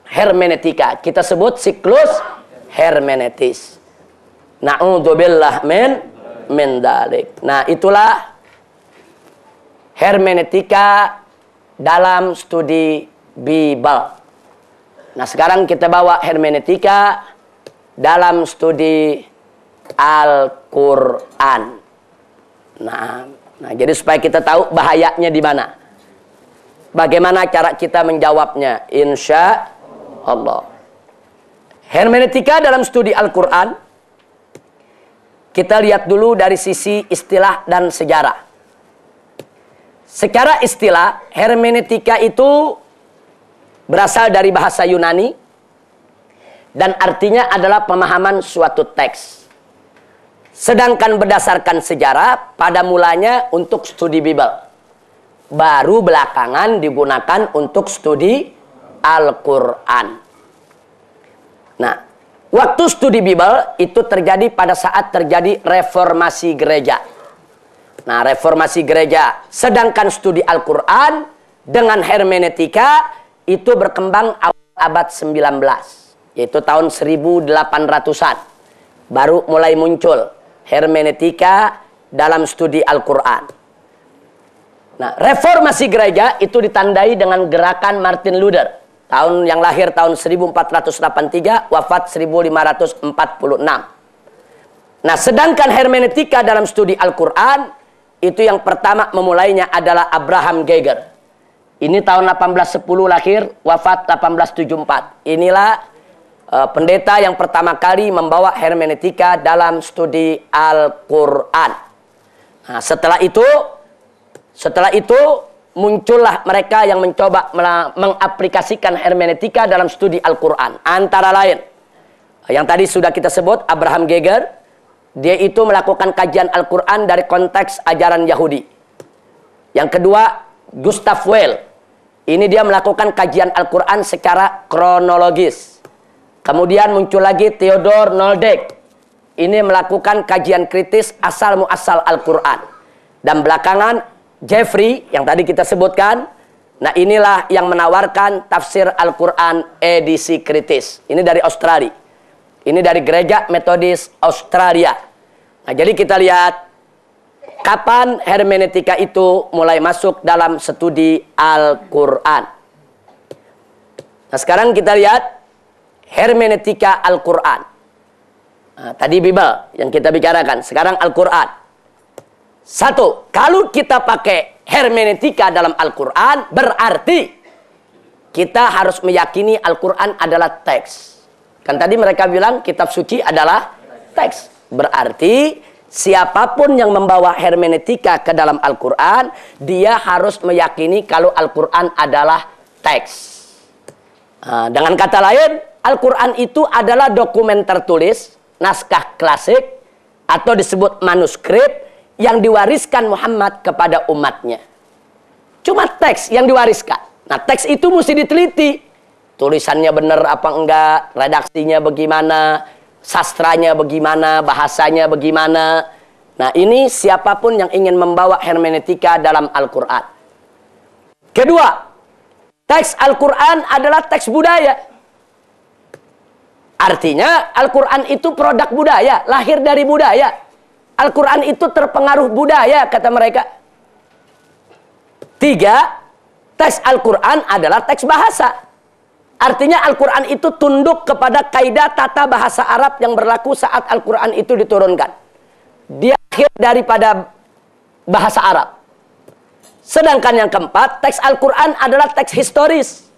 hermeneutika. Kita sebut siklus hermeneutis. Na'udzubillah min dzalik. Nah, itulah hermeneutika dalam studi Bible. Nah, sekarang kita bawa hermeneutika dalam studi Al-Quran. Nah, jadi supaya kita tahu bahayanya di mana. Bagaimana cara kita menjawabnya? Insya Allah. Hermeneutika dalam studi Al-Quran, kita lihat dulu dari sisi istilah dan sejarah. Secara istilah, hermeneutika itu berasal dari bahasa Yunani dan artinya adalah pemahaman suatu teks. Sedangkan berdasarkan sejarah, pada mulanya untuk studi Bible. Baru belakangan digunakan untuk studi Al-Quran. Nah, waktu studi Bible itu terjadi pada saat terjadi reformasi gereja. Nah, reformasi gereja. Sedangkan studi Al-Quran dengan hermeneutika itu berkembang awal abad 19. Yaitu tahun 1800-an. Baru mulai muncul hermeneutika dalam studi Al-Quran. Nah, reformasi gereja itu ditandai dengan gerakan Martin Luther. Yang lahir tahun 1483, wafat 1546. Nah, sedangkan hermeneutika dalam studi Al-Quran, itu yang pertama memulainya adalah Abraham Geiger. Ini tahun 1810 lahir, wafat 1874. Inilah pendeta yang pertama kali membawa hermeneutika dalam studi Al-Quran. Nah, setelah itu muncullah mereka yang mencoba mengaplikasikan hermeneutika dalam studi Al-Quran. Antara lain, yang tadi sudah kita sebut, Abraham Geiger. Dia itu melakukan kajian Al-Quran dari konteks ajaran Yahudi. Yang kedua, Gustav Weil. Ini dia melakukan kajian Al-Quran secara kronologis. Kemudian muncul lagi Theodor Noldek. Ini melakukan kajian kritis asal-muasal Al-Quran. Dan belakangan, Jeffrey, yang tadi kita sebutkan. Nah, inilah yang menawarkan tafsir Al-Quran edisi kritis. Ini dari Australia. Ini dari Gereja Metodis Australia. Nah, jadi kita lihat kapan hermeneutika itu mulai masuk dalam studi Al-Quran. Nah, sekarang kita lihat hermeneutika Al-Quran. Nah, tadi Bible yang kita bicarakan. Sekarang Al-Quran. Satu, kalau kita pakai hermeneutika dalam Al-Quran, berarti kita harus meyakini Al-Quran adalah teks. Kan tadi mereka bilang kitab suci adalah teks. Berarti siapapun yang membawa hermeneutika ke dalam Al-Quran, dia harus meyakini kalau Al-Quran adalah teks. Dengan kata lain, Al-Quran itu adalah dokumen tertulis, naskah klasik, atau disebut manuskrip yang diwariskan Muhammad kepada umatnya. Cuma teks yang diwariskan. Nah, teks itu mesti diteliti. Tulisannya benar apa enggak, redaksinya bagaimana, sastranya bagaimana, bahasanya bagaimana. Nah, ini siapapun yang ingin membawa hermeneutika dalam Al-Quran. Kedua, teks Al-Quran adalah teks budaya. Artinya Al-Quran itu produk budaya, lahir dari budaya. Al-Quran itu terpengaruh budaya, kata mereka. Tiga, teks Al-Quran adalah teks bahasa. Artinya Al-Quran itu tunduk kepada kaidah tata bahasa Arab yang berlaku saat Al-Quran itu diturunkan. Dia lahir daripada bahasa Arab. Sedangkan yang keempat, teks Al-Quran adalah teks historis.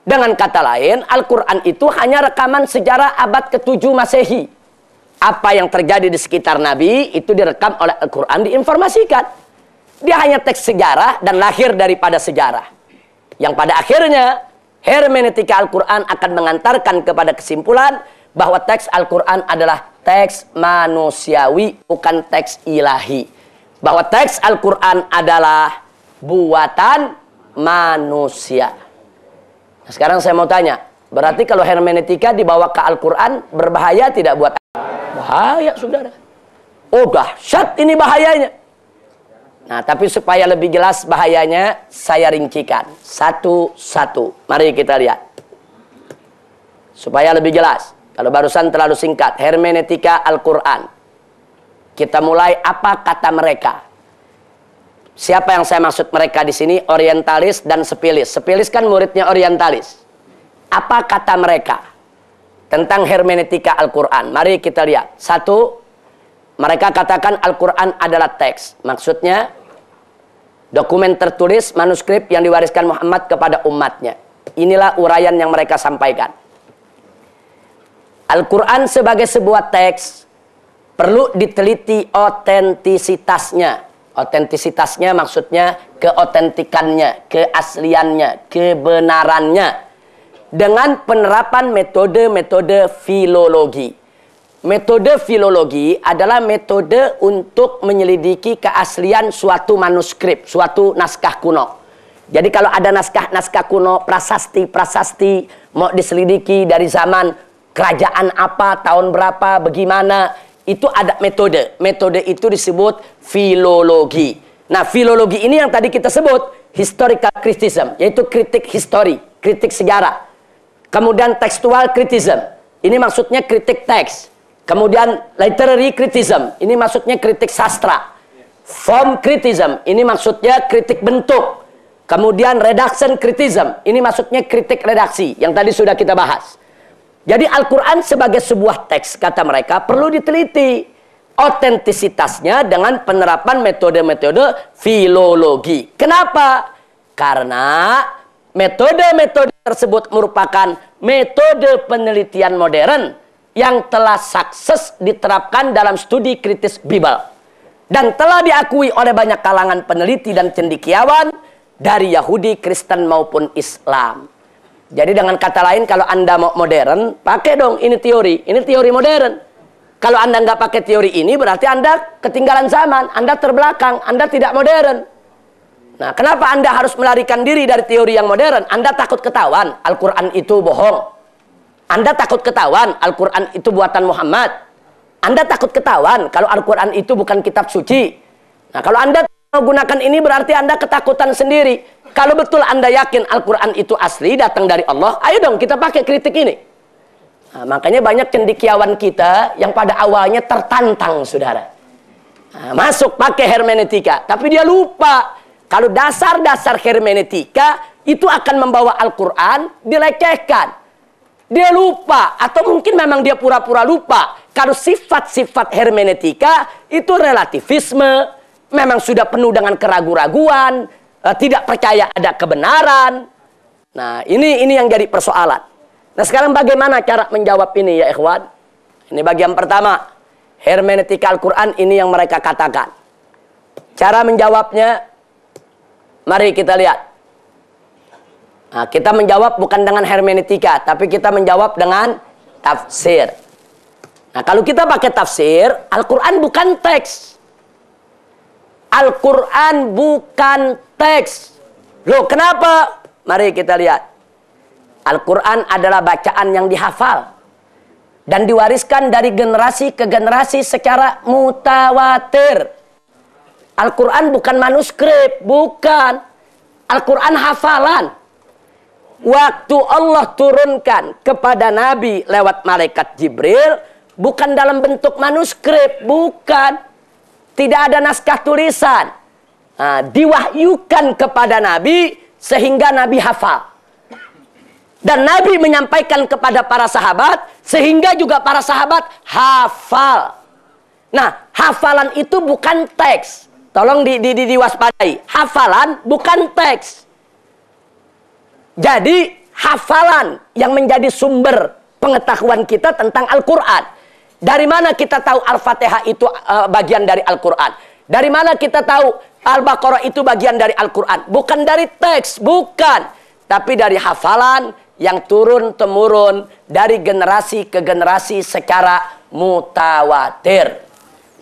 Dengan kata lain, Al-Quran itu hanya rekaman sejarah abad ke-7 Masehi. Apa yang terjadi di sekitar Nabi itu direkam oleh Al-Quran, diinformasikan. Dia hanya teks sejarah dan lahir daripada sejarah. Yang pada akhirnya, hermeneutika Al-Quran akan mengantarkan kepada kesimpulan bahwa teks Al-Quran adalah teks manusiawi, bukan teks ilahi. Bahwa teks Al-Quran adalah buatan manusia. Nah, sekarang saya mau tanya, berarti kalau hermeneutika dibawa ke Al-Quran, berbahaya tidak buat? Bahaya, saudara. Oh, dahsyat ini bahayanya. Nah, tapi supaya lebih jelas bahayanya, saya rincikan satu-satu. Mari kita lihat. Supaya lebih jelas. Kalau barusan terlalu singkat, hermeneutika Al-Quran. Kita mulai apa kata mereka. Siapa yang saya maksud mereka di sini? Orientalis dan sepilis. Sepilis kan muridnya orientalis. Apa kata mereka tentang hermeneutika Al-Quran? Mari kita lihat. Satu, mereka katakan Al-Quran adalah teks. Maksudnya, dokumen tertulis, manuskrip yang diwariskan Muhammad kepada umatnya. Inilah uraian yang mereka sampaikan. Al-Quran sebagai sebuah teks perlu diteliti otentisitasnya. Otentisitasnya maksudnya keotentikannya, keasliannya, kebenarannya. Dengan penerapan metode-metode filologi. Metode filologi adalah metode untuk menyelidiki keaslian suatu manuskrip, suatu naskah kuno. Jadi kalau ada naskah-naskah kuno, prasasti-prasasti, mau diselidiki dari zaman kerajaan apa, tahun berapa, bagaimana, itu ada metode. Metode itu disebut filologi. Nah, filologi ini yang tadi kita sebut historical criticism, yaitu kritik histori, kritik sejarah. Kemudian textual criticism, ini maksudnya kritik teks. Kemudian literary criticism, ini maksudnya kritik sastra. Form criticism, ini maksudnya kritik bentuk. Kemudian redaction criticism, ini maksudnya kritik redaksi, yang tadi sudah kita bahas. Jadi Al-Quran sebagai sebuah teks, kata mereka, perlu diteliti otentisitasnya dengan penerapan metode-metode filologi. Kenapa? Karena metode-metode tersebut merupakan metode penelitian modern yang telah sukses diterapkan dalam studi kritis Bible. Dan telah diakui oleh banyak kalangan peneliti dan cendekiawan dari Yahudi, Kristen maupun Islam. Jadi dengan kata lain, kalau Anda mau modern, pakai dong ini teori modern. Kalau Anda nggak pakai teori ini, berarti Anda ketinggalan zaman, Anda terbelakang, Anda tidak modern. Nah, kenapa Anda harus melarikan diri dari teori yang modern? Anda takut ketahuan Al-Quran itu bohong. Anda takut ketahuan Al-Quran itu buatan Muhammad. Anda takut ketahuan kalau Al-Quran itu bukan kitab suci. Nah, kalau Anda menggunakan ini, berarti Anda ketakutan sendiri. Kalau betul Anda yakin Al-Quran itu asli, datang dari Allah, ayo dong kita pakai kritik ini. Nah, makanya banyak cendekiawan kita yang pada awalnya tertantang, saudara. Nah, masuk pakai hermeneutika, tapi dia lupa. Kalau dasar-dasar hermeneutika itu akan membawa Al-Quran dilecehkan. Dia lupa, atau mungkin memang dia pura-pura lupa. Kalau sifat-sifat hermeneutika itu relativisme, memang sudah penuh dengan keraguan-raguan, tidak percaya ada kebenaran. Nah, ini yang jadi persoalan. Nah, sekarang bagaimana cara menjawab ini ya ikhwan? Ini bagian pertama. Hermeneutika Al-Quran ini yang mereka katakan. Cara menjawabnya, mari kita lihat. Nah, kita menjawab bukan dengan hermeneutika, tapi kita menjawab dengan tafsir. Nah, kalau kita pakai tafsir, Al-Quran bukan teks. Al-Quran bukan teks. Loh, kenapa? Mari kita lihat. Al-Quran adalah bacaan yang dihafal dan diwariskan dari generasi ke generasi secara mutawatir. Al-Quran bukan manuskrip, bukan. Al-Quran hafalan. Waktu Allah turunkan kepada Nabi lewat malaikat Jibril, bukan dalam bentuk manuskrip, bukan. Tidak ada naskah tulisan. Nah, diwahyukan kepada Nabi sehingga Nabi hafal. Dan Nabi menyampaikan kepada para sahabat sehingga juga para sahabat hafal. Nah, hafalan itu bukan teks. Tolong diwaspadai. Hafalan bukan teks. Jadi hafalan yang menjadi sumber pengetahuan kita tentang Al-Quran. Dari mana kita tahu Al-Fatihah itu bagian dari Al-Quran? Dari mana kita tahu Al-Baqarah itu bagian dari Al-Quran? Bukan dari teks, bukan. Tapi dari hafalan yang turun-temurun dari generasi ke generasi secara mutawatir.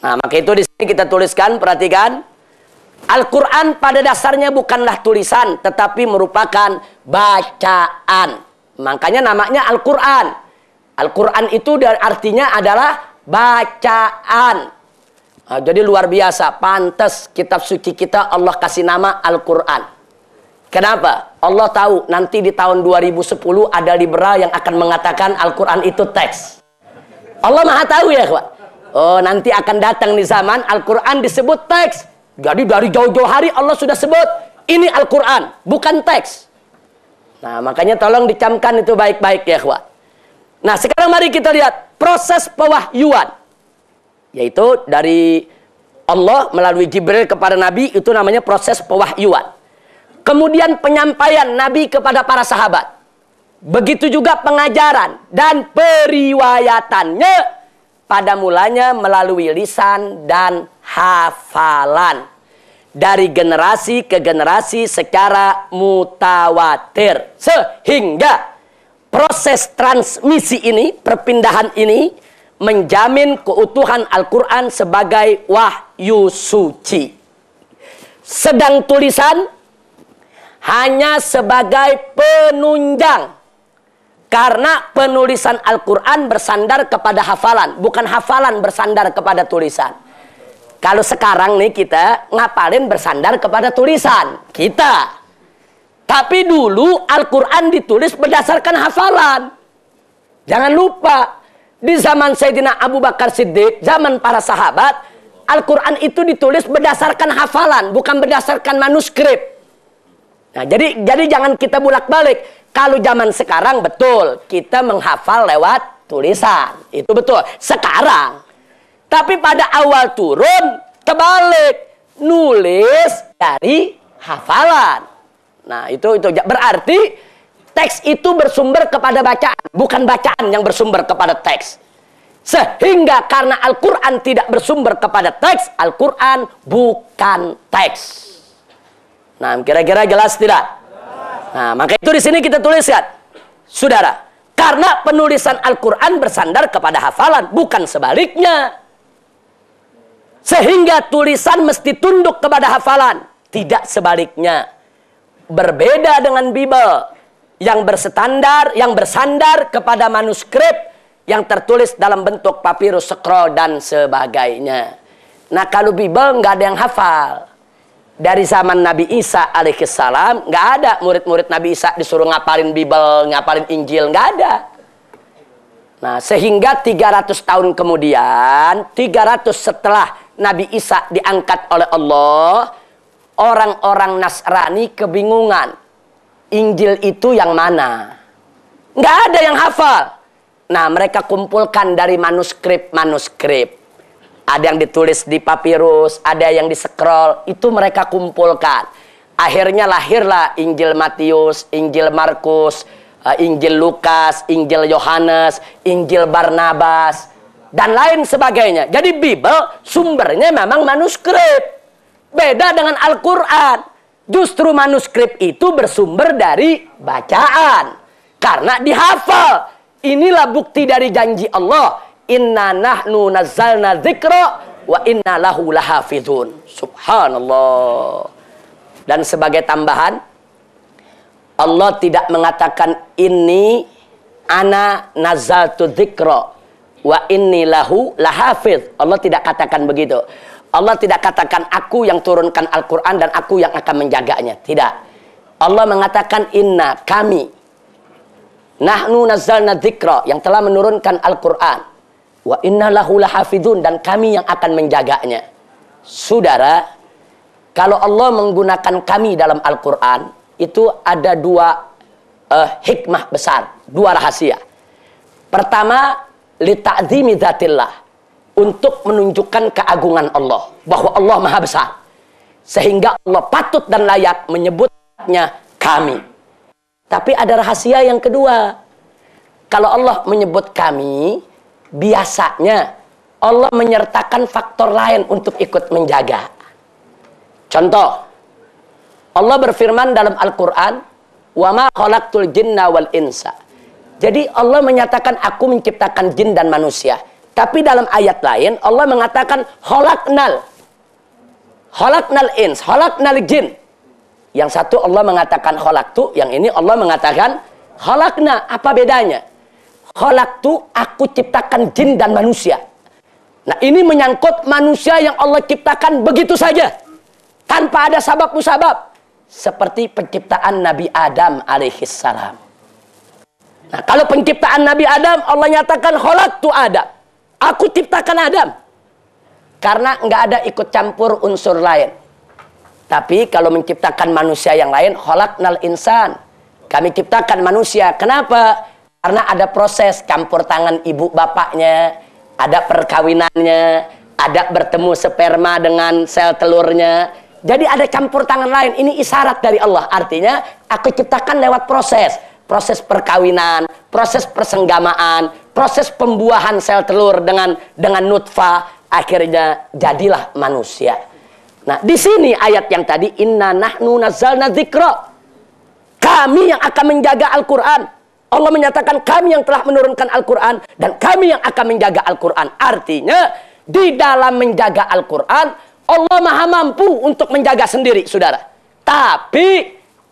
Nah, maka itu di sini kita tuliskan, perhatikan. Al-Quran pada dasarnya bukanlah tulisan, tetapi merupakan bacaan. Makanya namanya Al-Quran. Al-Quran itu artinya adalah bacaan. Nah, jadi luar biasa, pantas kitab suci kita Allah kasih nama Al-Quran. Kenapa? Allah tahu nanti di tahun 2010 ada liberal yang akan mengatakan Al-Quran itu teks. Allah maha tahu ya, kawan. Oh, nanti akan datang di zaman Al-Quran disebut teks. Jadi dari jauh-jauh hari Allah sudah sebut ini Al-Quran, bukan teks. Nah, makanya tolong dicamkan itu baik-baik ya, kawan. Nah, sekarang mari kita lihat proses pewahyuan. Yaitu dari Allah melalui Jibril kepada Nabi, itu namanya proses pewahyuan. Kemudian penyampaian Nabi kepada para sahabat. Begitu juga pengajaran dan periwayatannya pada mulanya melalui lisan dan hafalan. Dari generasi ke generasi secara mutawatir. Sehingga proses transmisi ini, perpindahan ini, menjamin keutuhan Al-Quran sebagai wahyu suci. Sedang tulisan hanya sebagai penunjang. Karena penulisan Al-Quran bersandar kepada hafalan. Bukan hafalan bersandar kepada tulisan. Kalau sekarang nih kita ngapalin bersandar kepada tulisan. Kita. Tapi dulu Al-Quran ditulis berdasarkan hafalan. Jangan lupa. Di zaman Sayyidina Abu Bakar Siddiq, zaman para sahabat, Al-Quran itu ditulis berdasarkan hafalan. Bukan berdasarkan manuskrip. Nah, jadi jangan kita bolak-balik. Kalau zaman sekarang betul kita menghafal lewat tulisan, itu betul. Sekarang, tapi pada awal turun terbalik, nulis dari hafalan. Nah, itu berarti teks itu bersumber kepada bacaan, bukan bacaan yang bersumber kepada teks. Sehingga karena Al-Quran tidak bersumber kepada teks, Al-Quran bukan teks. Nah, kira-kira jelas tidak? Nah, maka itu di sini kita tuliskan, saudara, karena penulisan Al-Quran bersandar kepada hafalan, bukan sebaliknya. Sehingga tulisan mesti tunduk kepada hafalan, tidak sebaliknya. Berbeda dengan Bible yang bersandar kepada manuskrip yang tertulis dalam bentuk papirus, scroll dan sebagainya. Nah, kalau Bible nggak ada yang hafal. Dari zaman Nabi Isa alaihissalam, nggak ada murid-murid Nabi Isa disuruh ngapalin Bible, ngapalin Injil, nggak ada. Nah, sehingga 300 tahun kemudian, 300 setelah Nabi Isa diangkat oleh Allah, orang-orang Nasrani kebingungan. Injil itu yang mana? Nggak ada yang hafal. Nah, mereka kumpulkan dari manuskrip-manuskrip. Ada yang ditulis di papirus, ada yang di-scroll, itu mereka kumpulkan. Akhirnya lahirlah Injil Matius, Injil Markus, Injil Lukas, Injil Yohanes, Injil Barnabas, dan lain sebagainya. Jadi Bible sumbernya memang manuskrip. Beda dengan Al-Quran. Justru manuskrip itu bersumber dari bacaan. Karena dihafal. Inilah bukti dari janji Allah. Inna nahnu nazzalna dzikra wa inna lahu lahafizun. Subhanallah. Dan sebagai tambahan, Allah tidak mengatakan ini ana nazzaltu dzikra wa inni lahu lahafiz. Allah tidak katakan begitu. Allah tidak katakan aku yang turunkan Al-Quran dan aku yang akan menjaganya. Tidak. Allah mengatakan inna, kami. Nahnu nazzalna dzikra, yang telah menurunkan Al-Quran. Wa inna lahu lahafidun, dan kami yang akan menjaganya. Saudara, kalau Allah menggunakan kami dalam Al-Quran, itu ada dua hikmah besar, dua rahasia. Pertama, li ta'zimi dzatillah, untuk menunjukkan keagungan Allah, bahwa Allah Maha Besar, sehingga Allah patut dan layak menyebutnya kami. Tapi ada rahasia yang kedua. Kalau Allah menyebut kami, biasanya Allah menyertakan faktor lain untuk ikut menjaga. Contoh, Allah berfirman dalam Al-Quran, wa ma khalaqtul jinna wal insa. Jadi Allah menyatakan aku menciptakan jin dan manusia. Tapi dalam ayat lain Allah mengatakan khalaqnal ins, khalaqnal jin. Yang satu Allah mengatakan khalaqtu, yang ini Allah mengatakan khalaqna. Apa bedanya? Khalaqtu, aku ciptakan jin dan manusia. Nah, ini menyangkut manusia yang Allah ciptakan begitu saja, tanpa ada sabab musabab. Seperti penciptaan Nabi Adam alaihissalam. Nah, kalau penciptaan Nabi Adam, Allah nyatakan khalaqtu Adam. Aku ciptakan Adam. Karena nggak ada ikut campur unsur lain. Tapi kalau menciptakan manusia yang lain, khalaqnal insan. Kami ciptakan manusia. Kenapa? Karena ada proses campur tangan ibu bapaknya, ada perkawinannya, ada bertemu sperma dengan sel telurnya. Jadi ada campur tangan lain. Ini isyarat dari Allah. Artinya aku ciptakan lewat proses. Proses perkawinan, proses persenggamaan, proses pembuahan sel telur dengan nutfah. Akhirnya jadilah manusia. Nah, di sini ayat yang tadi, inna nahnu nazzalna dzikra. Kami yang akan menjaga Al-Quran. Allah menyatakan kami yang telah menurunkan Al-Quran dan kami yang akan menjaga Al-Quran. Artinya di dalam menjaga Al-Quran Allah maha mampu untuk menjaga sendiri, saudara. Tapi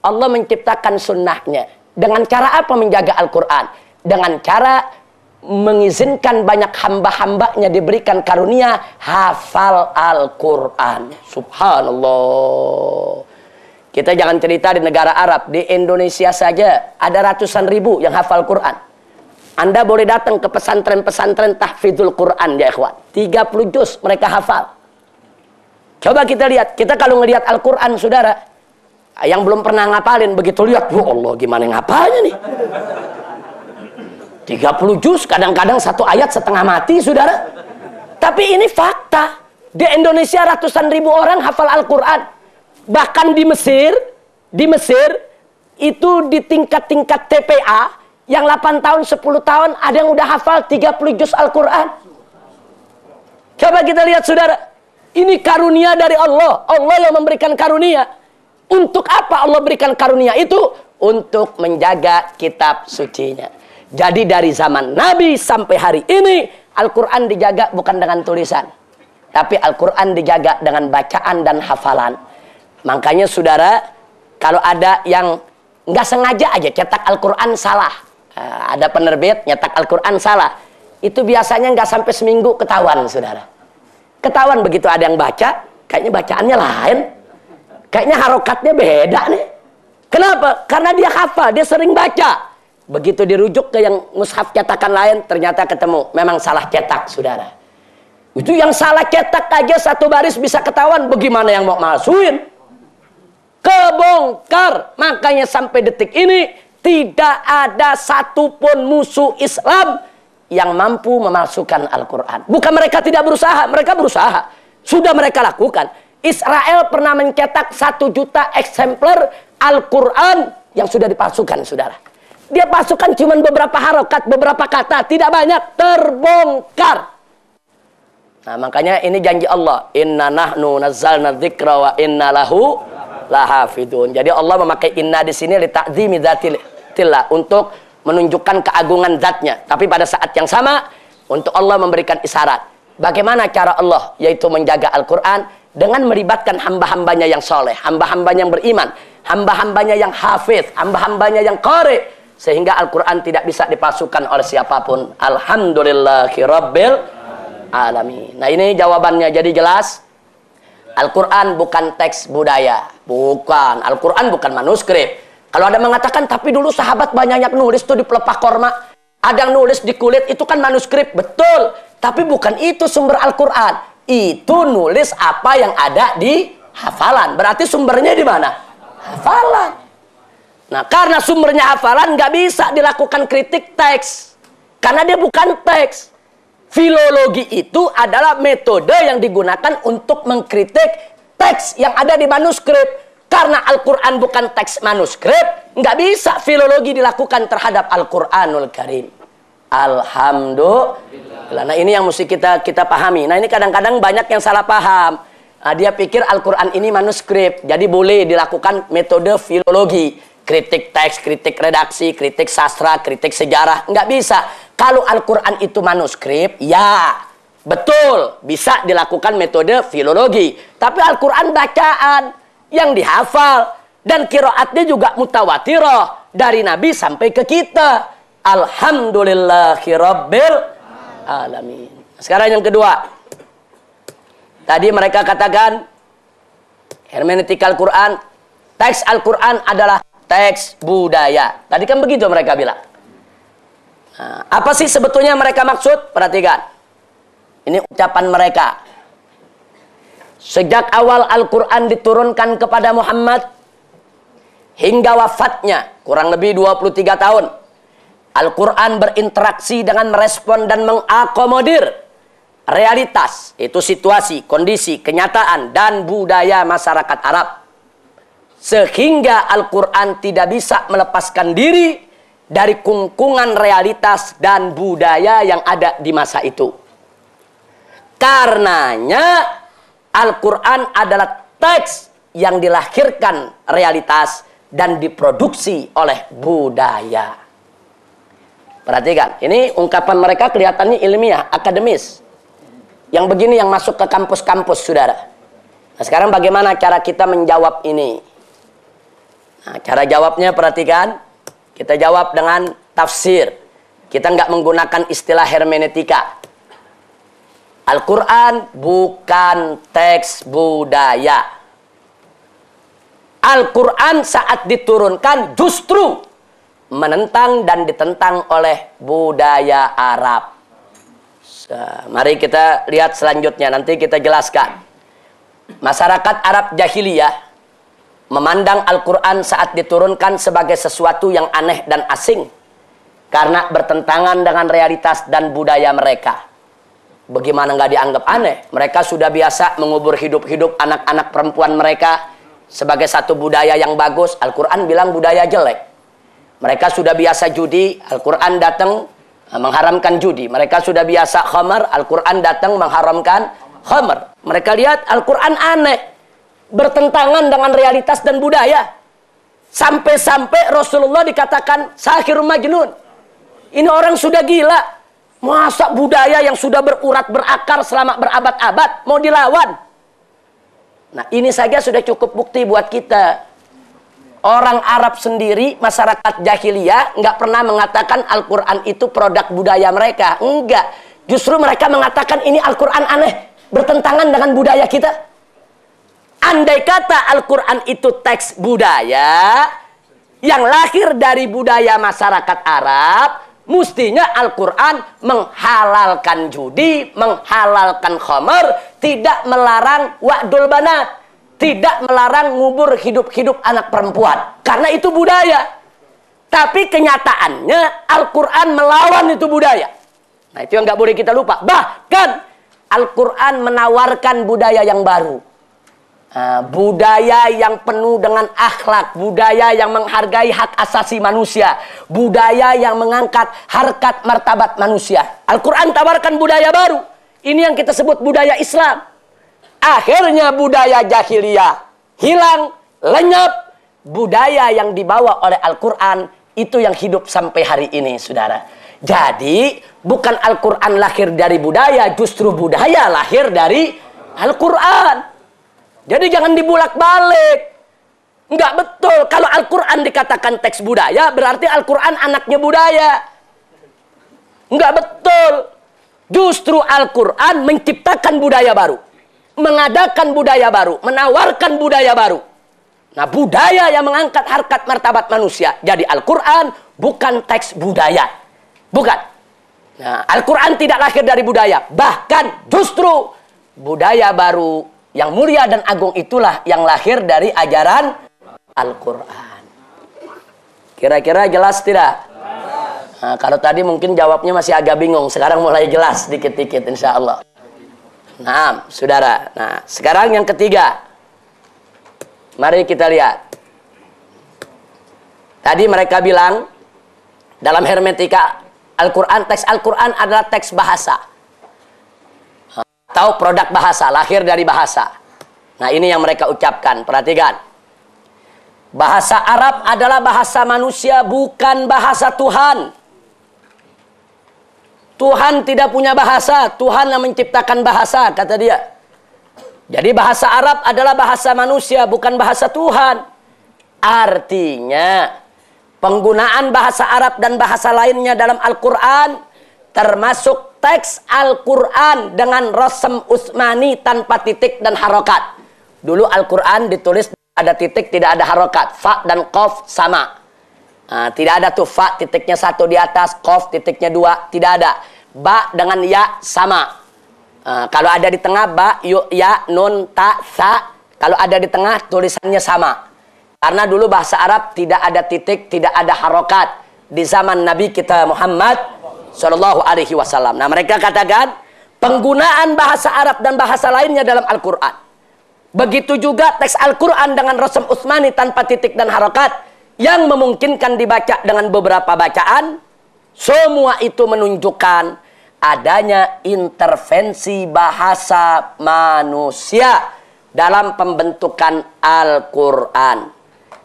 Allah menciptakan sunnahnya. Dengan cara apa menjaga Al-Quran? Dengan cara mengizinkan banyak hamba-hambanya diberikan karunia hafal Al-Quran. Subhanallah. Kita jangan cerita di negara Arab. Di Indonesia saja ada ratusan ribu yang hafal Quran. Anda boleh datang ke pesantren-pesantren tahfidzul Quran, ya ikhwan. 30 juz mereka hafal. Coba kita lihat. Kita kalau ngelihat Al-Quran, saudara, yang belum pernah ngapalin, begitu lihat, ya Allah, gimana ngapalnya nih? 30 juz, kadang-kadang satu ayat setengah mati, saudara. Tapi ini fakta. Di Indonesia ratusan ribu orang hafal Al-Quran. Bahkan di Mesir itu di tingkat-tingkat TPA yang 8 tahun, 10 tahun ada yang udah hafal 30 juz Al-Quran. Coba kita lihat, saudara. Ini karunia dari Allah. Allah yang memberikan karunia. Untuk apa Allah berikan karunia itu? Untuk menjaga kitab sucinya. Jadi dari zaman Nabi sampai hari ini Al-Quran dijaga bukan dengan tulisan, tapi Al-Quran dijaga dengan bacaan dan hafalan. Makanya saudara, kalau ada yang nggak sengaja aja cetak Al-Quran salah, ada penerbit nyetak Al-Quran salah, itu biasanya nggak sampai seminggu ketahuan, saudara. Ketahuan begitu ada yang baca, kayaknya bacaannya lain, kayaknya harokatnya beda nih. Kenapa? Karena dia hafal, dia sering baca. Begitu dirujuk ke yang mushaf cetakan lain, ternyata ketemu memang salah cetak, saudara. Itu yang salah cetak aja satu baris bisa ketahuan, bagaimana yang mau masukin? Kebongkar. Makanya sampai detik ini tidak ada satupun musuh Islam yang mampu memalsukan Al-Quran. Bukan mereka tidak berusaha, mereka berusaha. Sudah mereka lakukan. Israel pernah mencetak 1 juta eksemplar Al-Quran yang sudah dipalsukan, saudara. Dia pasukan cuma beberapa harokat, beberapa kata, tidak banyak, terbongkar. Nah, makanya ini janji Allah, inna nahnu nazzalna dzikra wa inna lahu lahafidun. Jadi Allah memakai inna di sini li ta'zimi dzatillah, untuk menunjukkan keagungan zatnya. Tapi pada saat yang sama untuk Allah memberikan isyarat. Bagaimana cara Allah yaitu menjaga Al-Quran dengan melibatkan hamba-hambanya yang soleh, hamba-hambanya yang beriman, hamba-hambanya yang hafiz, hamba-hambanya yang qari, sehingga Al-Quran tidak bisa dipalsukan oleh siapapun. Alhamdulillahirabbil alamin. Nah, ini jawabannya. Jadi jelas, Al-Quran bukan teks budaya. Bukan. Al-Quran bukan manuskrip. Kalau ada mengatakan, tapi dulu sahabat banyak yang nulis tuh di pelepah korma. Ada yang nulis di kulit, itu kan manuskrip. Betul. Tapi bukan itu sumber Al-Quran. Itu nulis apa yang ada di hafalan. Berarti sumbernya di mana? Hafalan. Nah, karena sumbernya hafalan, nggak bisa dilakukan kritik teks. Karena dia bukan teks. Filologi itu adalah metode yang digunakan untuk mengkritik teks yang ada di manuskrip. Karena Al-Quran bukan teks manuskrip, nggak bisa filologi dilakukan terhadap Al-Quranul Karim. Alhamdulillah. Nah ini yang mesti kita pahami. Nah ini kadang-kadang banyak yang salah paham. Nah, dia pikir Al-Quran ini manuskrip, jadi boleh dilakukan metode filologi. Kritik teks, kritik redaksi, kritik sastra, kritik sejarah. Nggak bisa. Kalau Al-Quran itu manuskrip, ya betul bisa dilakukan metode filologi. Tapi Al-Quran bacaan yang dihafal dan qiraatnya juga mutawatirah dari Nabi sampai ke kita. Alhamdulillahirabbil alamin. Sekarang yang kedua. Tadi mereka katakan hermeneutika Al-Quran, teks Al-Quran adalah teks budaya. Tadi kan begitu mereka bilang. Nah, apa sih sebetulnya mereka maksud? Perhatikan. Ini ucapan mereka. Sejak awal Al-Quran diturunkan kepada Muhammad hingga wafatnya, kurang lebih 23 tahun, Al-Quran berinteraksi dengan merespon dan mengakomodir realitas, itu situasi, kondisi, kenyataan, dan budaya masyarakat Arab. Sehingga Al-Quran tidak bisa melepaskan diri dari kungkungan realitas dan budaya yang ada di masa itu. Karenanya Al-Quran adalah teks yang dilahirkan realitas dan diproduksi oleh budaya. Perhatikan, ini ungkapan mereka kelihatannya ilmiah, akademis. Yang begini yang masuk ke kampus-kampus, saudara. Nah, sekarang bagaimana cara kita menjawab ini? Nah, cara jawabnya perhatikan. Kita jawab dengan tafsir. Kita nggak menggunakan istilah hermeneutika. Al-Quran bukan teks budaya. Al-Quran saat diturunkan justru menentang dan ditentang oleh budaya Arab. Mari kita lihat selanjutnya, nanti kita jelaskan. Masyarakat Arab jahiliyah memandang Al-Quran saat diturunkan sebagai sesuatu yang aneh dan asing karena bertentangan dengan realitas dan budaya mereka. Bagaimana nggak dianggap aneh? Mereka sudah biasa mengubur hidup-hidup anak-anak perempuan mereka sebagai satu budaya yang bagus. Al-Quran bilang budaya jelek. Mereka sudah biasa judi, Al-Quran datang mengharamkan judi. Mereka sudah biasa khamar, Al-Quran datang mengharamkan khamar. Mereka lihat Al-Quran aneh, bertentangan dengan realitas dan budaya. Sampai-sampai Rasulullah dikatakan sahirun majnun. Ini orang sudah gila. Masa budaya yang sudah berurat berakar selama berabad-abad mau dilawan? Nah, ini saja sudah cukup bukti buat kita. Orang Arab sendiri, masyarakat jahiliyah, nggak pernah mengatakan Al-Quran itu produk budaya mereka. Enggak. Justru mereka mengatakan ini Al-Quran aneh, bertentangan dengan budaya kita. Andai kata Al-Quran itu teks budaya, yang lahir dari budaya masyarakat Arab, mestinya Al-Quran menghalalkan judi, menghalalkan khamar, tidak melarang wa'dul banat, tidak melarang ngubur hidup-hidup anak perempuan. Karena itu budaya. Tapi kenyataannya Al-Quran melawan itu budaya. Nah, itu yang nggak boleh kita lupa. Bahkan Al-Quran menawarkan budaya yang baru. Budaya yang penuh dengan akhlak, budaya yang menghargai hak asasi manusia, budaya yang mengangkat harkat martabat manusia. Al-Quran tawarkan budaya baru. Ini yang kita sebut budaya Islam. Akhirnya budaya jahiliyah hilang, lenyap. Budaya yang dibawa oleh Al-Quran itu yang hidup sampai hari ini, saudara. Jadi bukan Al-Quran lahir dari budaya, justru budaya lahir dari Al-Quran. Jadi jangan dibulak-balik. Enggak betul. Kalau Al-Quran dikatakan teks budaya, berarti Al-Quran anaknya budaya. Enggak betul. Justru Al-Quran menciptakan budaya baru. Mengadakan budaya baru. Menawarkan budaya baru. Nah, budaya yang mengangkat harkat martabat manusia. Jadi Al-Quran bukan teks budaya. Bukan. Nah, Al-Quran tidak lahir dari budaya. Bahkan justru budaya baru yang mulia dan agung itulah yang lahir dari ajaran Al-Quran. Kira-kira jelas tidak? Nah, kalau tadi mungkin jawabnya masih agak bingung. Sekarang mulai jelas dikit-dikit insya Allah. Nah, saudara. Nah, sekarang yang ketiga. Mari kita lihat. Tadi mereka bilang dalam hermeneutika Al-Quran, teks Al-Quran adalah teks bahasa atau produk bahasa, lahir dari bahasa. Nah, ini yang mereka ucapkan. Perhatikan. Bahasa Arab adalah bahasa manusia, bukan bahasa Tuhan. Tuhan tidak punya bahasa, Tuhan yang menciptakan bahasa, kata dia. Jadi bahasa Arab adalah bahasa manusia, bukan bahasa Tuhan. Artinya, penggunaan bahasa Arab dan bahasa lainnya dalam Al-Quran, termasuk teks Al-Quran dengan rasm Utsmani tanpa titik dan harokat. Dulu Al-Quran ditulis ada titik, tidak ada harokat. Fa dan qaf sama. Nah, tidak ada tuh fa titiknya 1 di atas, qaf titiknya 2, tidak ada. Ba dengan ya sama. Kalau ada di tengah ba, yu, ya, nun, ta, sa. Kalau ada di tengah tulisannya sama. Karena dulu bahasa Arab tidak ada titik, tidak ada harokat di zaman Nabi kita Muhammad Shallallahu Alaihi Wasallam. Nah, mereka katakan penggunaan bahasa Arab dan bahasa lainnya dalam Al-Quran. Begitu juga teks Al-Quran dengan rasm Utsmani tanpa titik dan harokat yang memungkinkan dibaca dengan beberapa bacaan. Semua itu menunjukkan adanya intervensi bahasa manusia dalam pembentukan Al-Quran.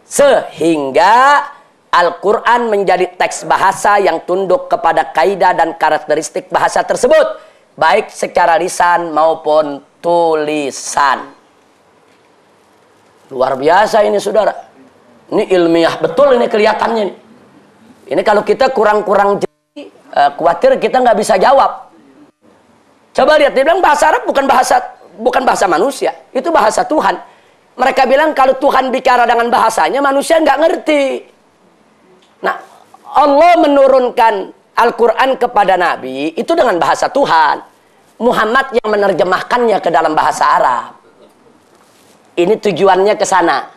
Sehingga Al-Quran menjadi teks bahasa yang tunduk kepada kaidah dan karakteristik bahasa tersebut, baik secara lisan maupun tulisan. Luar biasa ini, saudara. Ini ilmiah betul ini kelihatannya. Ini kalau kita kurang-kurang khawatir kita nggak bisa jawab. Coba lihat, dia bilang bahasa Arab bukan bahasa manusia, itu bahasa Tuhan. Mereka bilang kalau Tuhan bicara dengan bahasanya, manusia nggak ngerti. Nah, Allah menurunkan Al-Quran kepada Nabi itu dengan bahasa Tuhan. Muhammad yang menerjemahkannya ke dalam bahasa Arab. Ini tujuannya ke sana.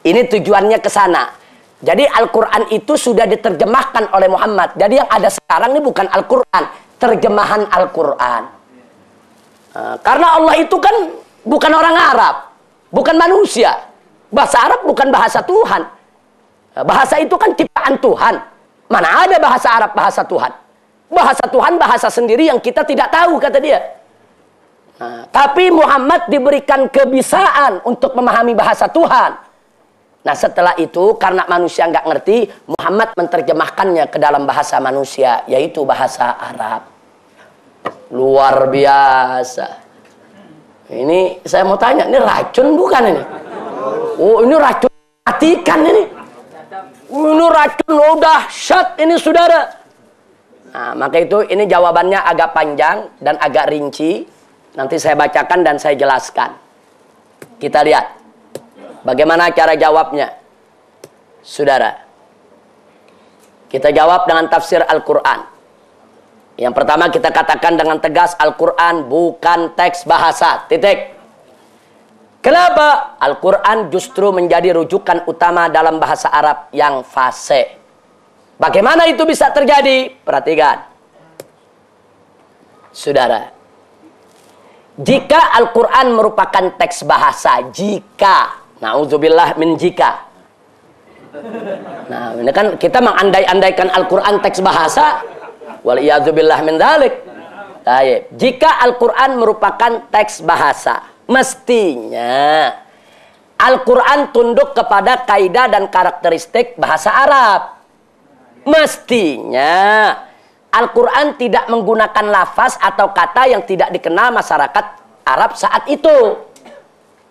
Ini tujuannya ke sana. Jadi Al-Quran itu sudah diterjemahkan oleh Muhammad. Jadi yang ada sekarang ini bukan Al-Quran, terjemahan Al-Quran. Karena Allah itu kan bukan orang Arab, bukan manusia. Bahasa Arab bukan bahasa Tuhan. Bahasa itu kan ciptaan Tuhan. Mana ada bahasa Arab bahasa Tuhan? Bahasa Tuhan bahasa sendiri yang kita tidak tahu, kata dia. Tapi Muhammad diberikan kebisaan untuk memahami bahasa Tuhan. Nah, setelah itu karena manusia nggak ngerti, Muhammad menerjemahkannya ke dalam bahasa manusia, yaitu bahasa Arab. Luar biasa. Ini saya mau tanya, ini racun bukan ini? Oh, ini racun matikan ini. Ini racun loh, dahsyat ini, saudara. Nah, maka itu ini jawabannya agak panjang dan agak rinci. Nanti saya bacakan dan saya jelaskan. Kita lihat bagaimana cara jawabnya, saudara. Kita jawab dengan tafsir Al-Quran. Yang pertama kita katakan dengan tegas, Al-Quran bukan teks bahasa, titik. Kenapa? Al-Quran justru menjadi rujukan utama dalam bahasa Arab yang fasih. Bagaimana itu bisa terjadi? Perhatikan, saudara. Jika Al-Quran merupakan teks bahasa, jika, na'udzubillah min jika. Nah, ini kan kita mengandai-andaikan Al-Quran teks bahasa, waliyadzubillah min dzalik. Jika Al-Quran merupakan teks bahasa, mestinya Al-Quran tunduk kepada kaidah dan karakteristik bahasa Arab. Mestinya Al-Quran tidak menggunakan lafaz atau kata yang tidak dikenal masyarakat Arab saat itu.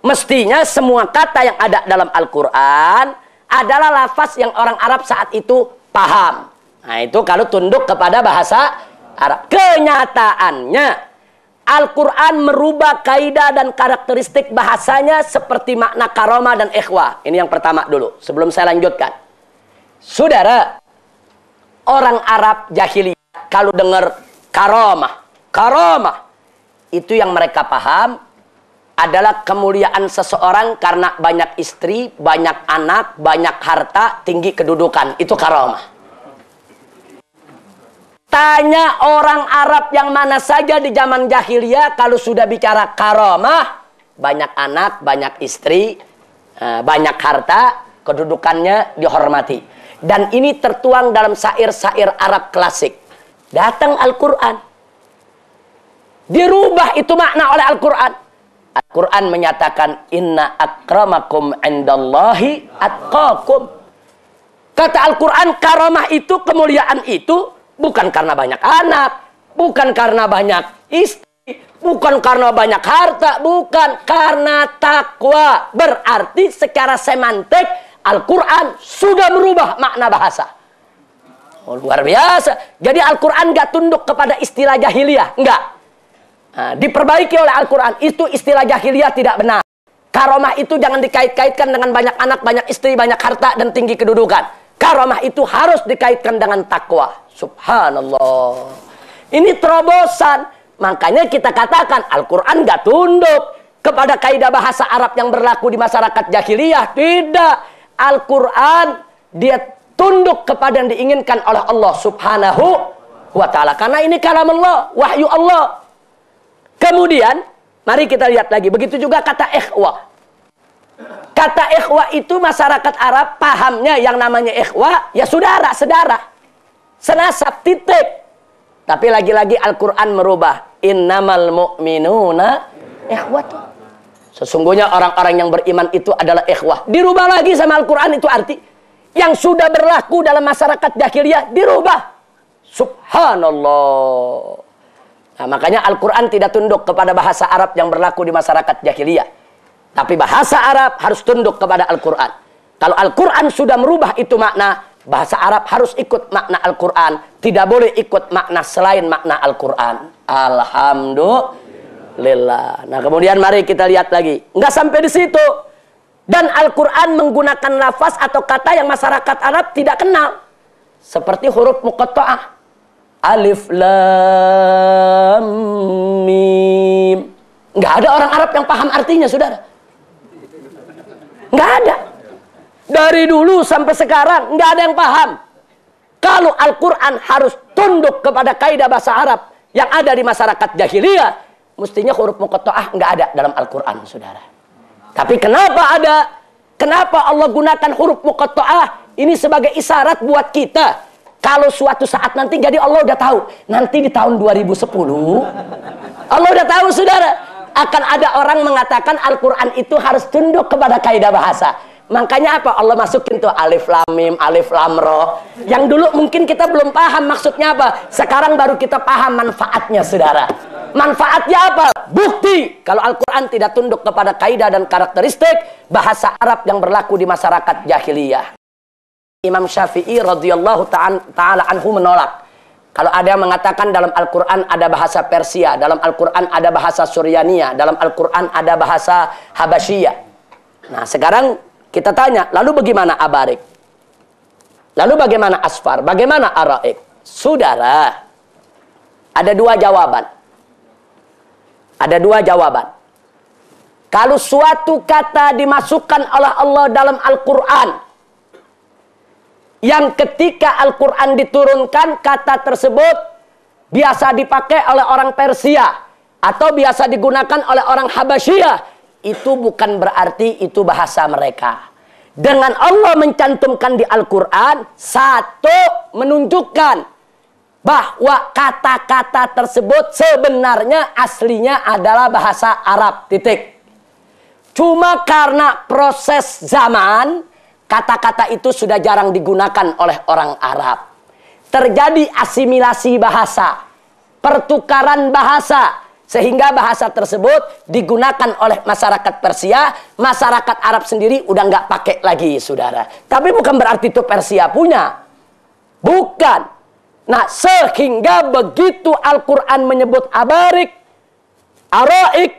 Mestinya semua kata yang ada dalam Al-Quran adalah lafaz yang orang Arab saat itu paham. Nah, itu kalau tunduk kepada bahasa Arab. Kenyataannya Al-Quran merubah kaidah dan karakteristik bahasanya seperti makna karomah dan ikhwah. Ini yang pertama dulu, sebelum saya lanjutkan. Saudara, orang Arab jahiliyah kalau dengar karomah itu yang mereka paham adalah kemuliaan seseorang karena banyak istri, banyak anak, banyak harta, tinggi kedudukan. Itu karomah. Tanya orang Arab yang mana saja di zaman jahiliyah, kalau sudah bicara karomah, banyak anak, banyak istri, Banyak harta, kedudukannya dihormati. Dan ini tertuang dalam syair-syair Arab klasik. Datang Al-Quran, dirubah itu makna oleh Al-Quran. Al-Quran menyatakan, inna akramakum indallahi atqakum. Kata Al-Quran, karamah itu, kemuliaan itu bukan karena banyak anak, bukan karena banyak istri, bukan karena banyak harta, bukan karena takwa. Berarti secara semantik Al-Quran sudah merubah makna bahasa. Oh, luar biasa. Jadi Al-Quran gak tunduk kepada istilah jahiliyah, enggak. Diperbaiki oleh Al-Quran. Itu istilah jahiliyah tidak benar. Karamah itu jangan dikait-kaitkan dengan banyak anak, banyak istri, banyak harta, dan tinggi kedudukan. Karamah itu harus dikaitkan dengan takwa. Subhanallah. Ini terobosan. Makanya kita katakan Al-Quran gak tunduk kepada kaidah bahasa Arab yang berlaku di masyarakat jahiliyah. Tidak. Al-Quran dia tunduk kepada yang diinginkan oleh Allah Subhanahu wa ta'ala. Karena ini kalam Allah, wahyu Allah. Kemudian, mari kita lihat lagi. Begitu juga kata ikhwah. Kata ikhwah itu masyarakat Arab pahamnya yang namanya ikhwah, ya saudara, senasab, titik. Tapi lagi-lagi Al-Quran merubah. Innamal mu'minuna ikhwatu. Sesungguhnya orang-orang yang beriman itu adalah ikhwah. Dirubah lagi sama Al-Quran itu arti. Yang sudah berlaku dalam masyarakat jahiliyah dirubah. Subhanallah. Nah, makanya Al-Quran tidak tunduk kepada bahasa Arab yang berlaku di masyarakat jahiliyah. Tapi bahasa Arab harus tunduk kepada Al-Quran. Kalau Al-Quran sudah merubah itu makna, bahasa Arab harus ikut makna Al-Quran. Tidak boleh ikut makna selain makna Al-Quran. Alhamdulillah. Nah, kemudian mari kita lihat lagi. Nggak sampai di situ. Dan Al-Quran menggunakan lafaz atau kata yang masyarakat Arab tidak kenal. Seperti huruf muqatta'ah. Alif lam mim. Nggak ada orang Arab yang paham artinya, saudara. Nggak ada. Dari dulu sampai sekarang nggak ada yang paham. Kalau Al-Quran harus tunduk kepada kaidah bahasa Arab yang ada di masyarakat jahiliyah, mestinya huruf muqatta'ah nggak ada dalam Al-Quran, saudara. Tapi kenapa ada? Kenapa Allah gunakan huruf muqatta'ah? Ini sebagai isyarat buat kita. Kalau suatu saat nanti, jadi Allah udah tahu. Nanti di tahun 2010, Allah udah tahu, saudara. Akan ada orang mengatakan Al-Quran itu harus tunduk kepada kaidah bahasa. Makanya apa? Allah masukin tuh alif lam mim, alif lam ra. Yang dulu mungkin kita belum paham maksudnya apa. Sekarang baru kita paham manfaatnya, saudara. Manfaatnya apa? Bukti. Kalau Al-Quran tidak tunduk kepada kaidah dan karakteristik bahasa Arab yang berlaku di masyarakat jahiliyah. Imam Syafi'i radhiyallahu ta'ala anhu menolak. Kalau ada yang mengatakan dalam Al-Quran ada bahasa Persia, dalam Al-Quran ada bahasa Suryania, dalam Al-Quran ada bahasa Habasyiyah. Nah, sekarang kita tanya, lalu bagaimana Abarik? Lalu bagaimana Asfar? Bagaimana Araik? Saudara, ada dua jawaban. Ada dua jawaban. Kalau suatu kata dimasukkan oleh Allah dalam Al-Quran, yang ketika Al-Quran diturunkan, kata tersebut biasa dipakai oleh orang Persia atau biasa digunakan oleh orang Habasyiyah, itu bukan berarti itu bahasa mereka. Dengan Allah mencantumkan di Al-Quran, satu, menunjukkan bahwa kata-kata tersebut sebenarnya aslinya adalah bahasa Arab, titik. Cuma karena proses zaman, kata-kata itu sudah jarang digunakan oleh orang Arab. Terjadi asimilasi bahasa, pertukaran bahasa, sehingga bahasa tersebut digunakan oleh masyarakat Persia, masyarakat Arab sendiri udah nggak pakai lagi, saudara. Tapi bukan berarti itu Persia punya. Bukan. Nah, sehingga begitu Al-Quran menyebut Abarik, Araik,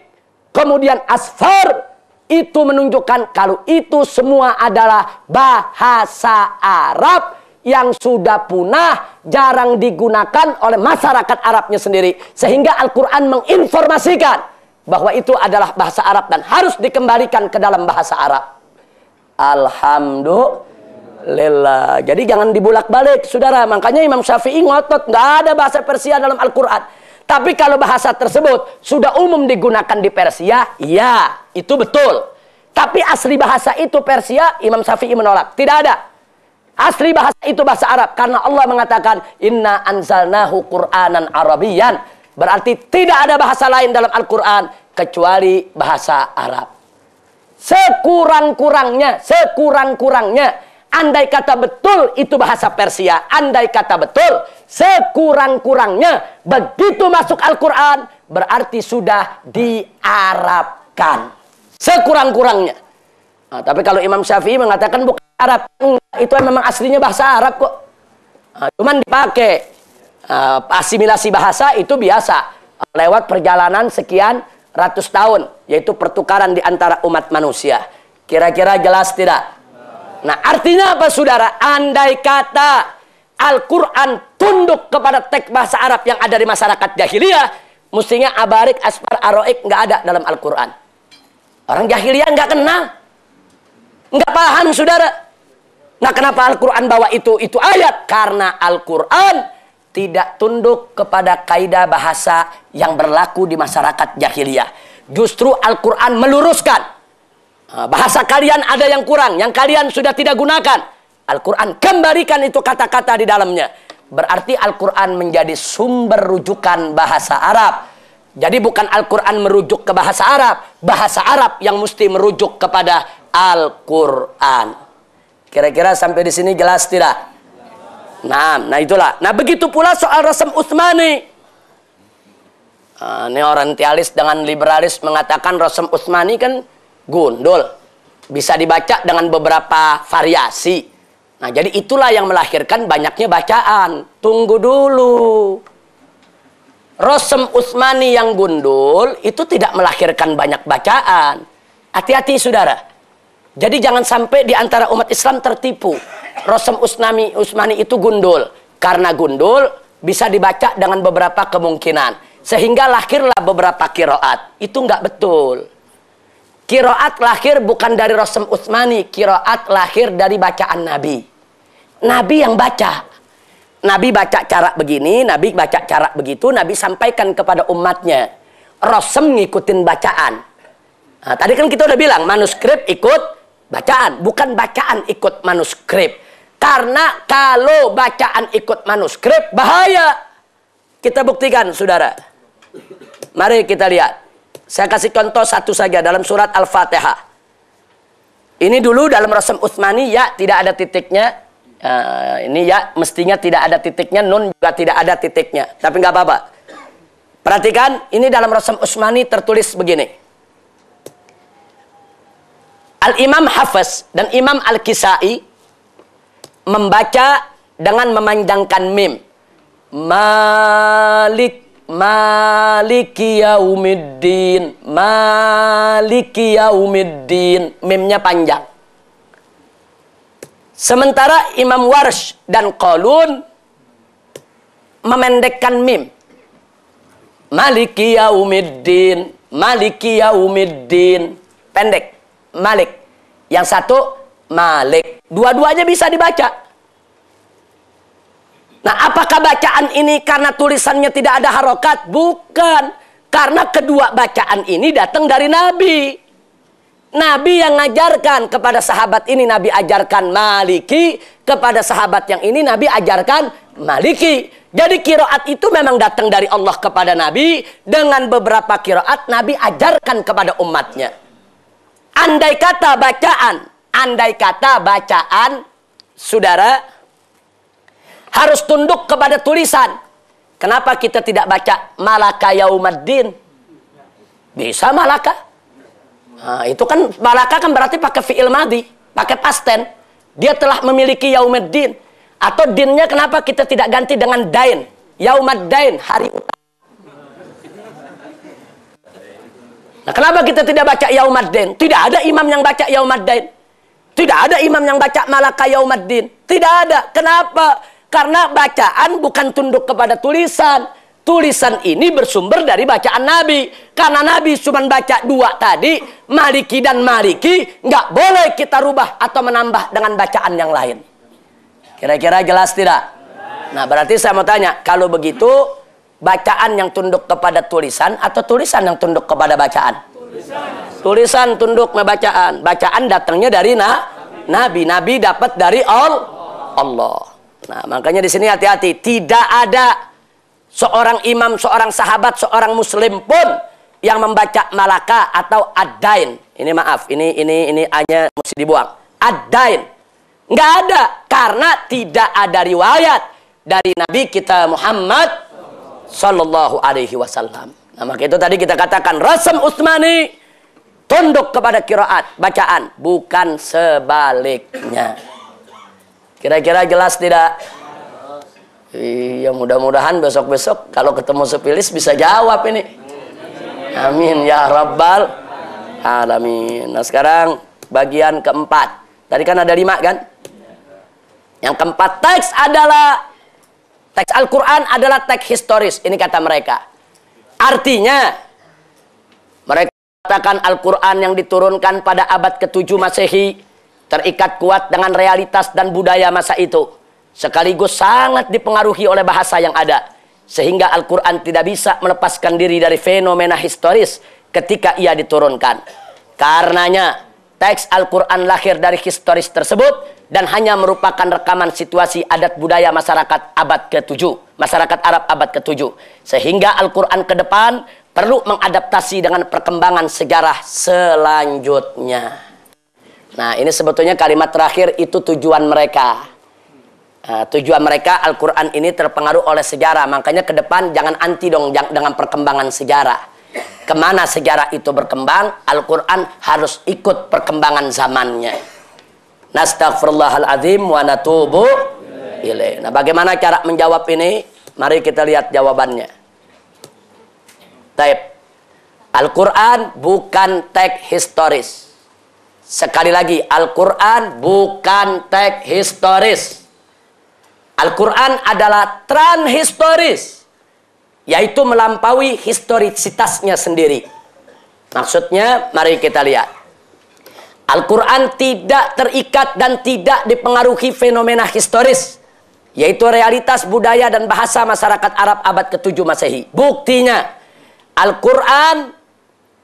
kemudian Asfar, itu menunjukkan kalau itu semua adalah bahasa Arab yang sudah punah, jarang digunakan oleh masyarakat Arabnya sendiri. Sehingga Al-Quran menginformasikan bahwa itu adalah bahasa Arab dan harus dikembalikan ke dalam bahasa Arab. Alhamdulillah. Jadi jangan dibulak-balik, saudara. Makanya Imam Syafi'i ngotot, nggak ada bahasa Persia dalam Al-Quran. Tapi kalau bahasa tersebut sudah umum digunakan di Persia, ya, itu betul. Tapi asli bahasa itu Persia, Imam Syafi'i menolak. Tidak ada. Asli bahasa itu bahasa Arab. Karena Allah mengatakan, Inna anzalnahu Qur'anan Arabiyyan. Berarti tidak ada bahasa lain dalam Al-Quran kecuali bahasa Arab. Sekurang-kurangnya, andai kata betul itu bahasa Persia, andai kata betul, sekurang-kurangnya, begitu masuk Al-Quran, berarti sudah diarabkan. Sekurang-kurangnya. Nah, tapi kalau Imam Syafi'i mengatakan bukan Arab, itu memang aslinya bahasa Arab kok. Nah, cuman dipakai. Asimilasi bahasa itu biasa. Lewat perjalanan sekian ratus tahun. Yaitu pertukaran di antara umat manusia. Kira-kira jelas tidak? Nah, artinya apa saudara? Andai kata Al-Quran tunduk kepada teks bahasa Arab yang ada di masyarakat jahiliyah, mestinya abarik, asfar, aroik nggak ada dalam Al-Quran. Orang jahiliyah nggak kenal. Nggak paham saudara. Nah, kenapa Al-Quran bawa itu ayat? Karena Al-Quran tidak tunduk kepada kaidah bahasa yang berlaku di masyarakat jahiliyah. Justru Al-Quran meluruskan. Bahasa kalian ada yang kurang, yang kalian sudah tidak gunakan. Al-Quran kembalikan itu kata-kata di dalamnya. Berarti Al-Quran menjadi sumber rujukan bahasa Arab. Jadi bukan Al-Quran merujuk ke bahasa Arab yang mesti merujuk kepada Al-Quran. Kira-kira sampai di sini jelas tidak? Nah itulah. Nah begitu pula soal Rasm Utsmani. Ini orientalis dengan liberalis mengatakan Rasm Utsmani kan gundul. Bisa dibaca dengan beberapa variasi. Nah jadi itulah yang melahirkan banyaknya bacaan. Tunggu dulu. Rasm Utsmani yang gundul itu tidak melahirkan banyak bacaan. Hati-hati saudara. Jadi jangan sampai di antara umat Islam tertipu. Rasm Utsmani itu gundul. Karena gundul bisa dibaca dengan beberapa kemungkinan. Sehingga lahirlah beberapa qiraat. Itu nggak betul. Qiraat lahir bukan dari Rasm Utsmani. Qiraat lahir dari bacaan Nabi. Nabi yang baca. Nabi baca cara begini, Nabi baca cara begitu, Nabi sampaikan kepada umatnya. Rasm ngikutin bacaan. Nah, tadi kan kita udah bilang, manuskrip ikut bacaan. Bukan bacaan ikut manuskrip. Karena kalau bacaan ikut manuskrip, bahaya. Kita buktikan, saudara. Mari kita lihat. Saya kasih contoh satu saja dalam surat Al-Fatihah. Ini dulu dalam Rasm Utsmani, ya tidak ada titiknya. Ini ya mestinya tidak ada titiknya, nun juga tidak ada titiknya, tapi nggak apa-apa. Perhatikan, ini dalam Rasm Utsmani tertulis begini. Al-Imam Hafiz dan Imam Al-Kisai membaca dengan memanjangkan mim. Maliki yaumiddin. Maliki yaumiddin. Mimnya panjang. Sementara Imam Warsh dan Qalun memendekkan mim. Maliki yaumiddin. Maliki yaumiddin. Pendek. Malik. Yang satu Malik. Dua-duanya bisa dibaca. Nah, apakah bacaan ini karena tulisannya tidak ada harokat? Bukan. Karena kedua bacaan ini datang dari Nabi. Nabi yang ngajarkan kepada sahabat ini, Nabi ajarkan Maliki. Kepada sahabat yang ini, Nabi ajarkan Maliki. Jadi qiraat itu memang datang dari Allah kepada Nabi. Dengan beberapa qiraat, Nabi ajarkan kepada umatnya. Andai kata bacaan, saudara, harus tunduk kepada tulisan. Kenapa kita tidak baca Malaka Yaumaddin? Bisa Malaka. Nah, itu kan Malaka kan berarti pakai fi'il madhi, pakai past tense. Dia telah memiliki Yaumaddin. Atau dinnya kenapa kita tidak ganti dengan dain? Yaumaddain, hari utama. Nah, kenapa kita tidak baca Yaumaddain? Tidak ada imam yang baca Yaumaddain. Tidak ada imam yang baca Malaka Yaumaddin. Tidak ada. Kenapa? Karena bacaan bukan tunduk kepada tulisan. Tulisan ini bersumber dari bacaan Nabi. Karena Nabi cuma baca dua tadi, Maliki dan Maliki, nggak boleh kita rubah atau menambah dengan bacaan yang lain. Kira-kira jelas tidak? Nah, berarti saya mau tanya, kalau begitu, bacaan yang tunduk kepada tulisan atau tulisan yang tunduk kepada bacaan? Tulisan, tunduk, bacaan. Bacaan datangnya dari Nabi. Nabi dapat dari Allah. Nah, makanya di sini hati-hati. Tidak ada seorang imam, seorang sahabat, seorang muslim pun yang membaca malaka atau ad-dain. Ini maaf, ini hanya mesti dibuang. Ad-dain. Nggak ada. Karena tidak ada riwayat dari Nabi kita Muhammad Sallallahu Alaihi Wasallam. Nah, maka itu tadi kita katakan Rasam Utsmani tunduk kepada qiraat, bacaan, bukan sebaliknya. Kira-kira jelas tidak? Iya, mudah-mudahan besok-besok kalau ketemu sepilis bisa jawab ini. Amin ya rabbal alamin. Nah, sekarang bagian keempat. Tadi kan ada 5 kan? Yang keempat, teks Al-Quran adalah teks historis. Ini kata mereka. Artinya mereka katakan Al-Quran yang diturunkan pada abad ke-7 Masehi terikat kuat dengan realitas dan budaya masa itu, sekaligus sangat dipengaruhi oleh bahasa yang ada, sehingga Al-Quran tidak bisa melepaskan diri dari fenomena historis ketika ia diturunkan. Karenanya teks Al-Quran lahir dari historis tersebut dan hanya merupakan rekaman situasi adat budaya masyarakat abad ke-7, masyarakat Arab abad ke-7, sehingga Al-Quran ke depan perlu mengadaptasi dengan perkembangan sejarah selanjutnya. Nah, ini sebetulnya kalimat terakhir itu tujuan mereka. Nah, tujuan mereka Al-Quran ini terpengaruh oleh sejarah. Makanya ke depan jangan anti dong dengan perkembangan sejarah. Kemana sejarah itu berkembang, Al-Quran harus ikut perkembangan zamannya. Nastaghfirullahaladzim wa natubu ilaih. Nah, bagaimana cara menjawab ini? Mari kita lihat jawabannya. Al-Quran bukan teks historis. Sekali lagi, Al-Quran bukan teks historis. Al-Quran adalah transhistoris, yaitu melampaui historisitasnya sendiri. Maksudnya, mari kita lihat. Al-Quran tidak terikat dan tidak dipengaruhi fenomena historis, yaitu realitas budaya dan bahasa masyarakat Arab abad ke-7 Masehi. Buktinya, Al-Quran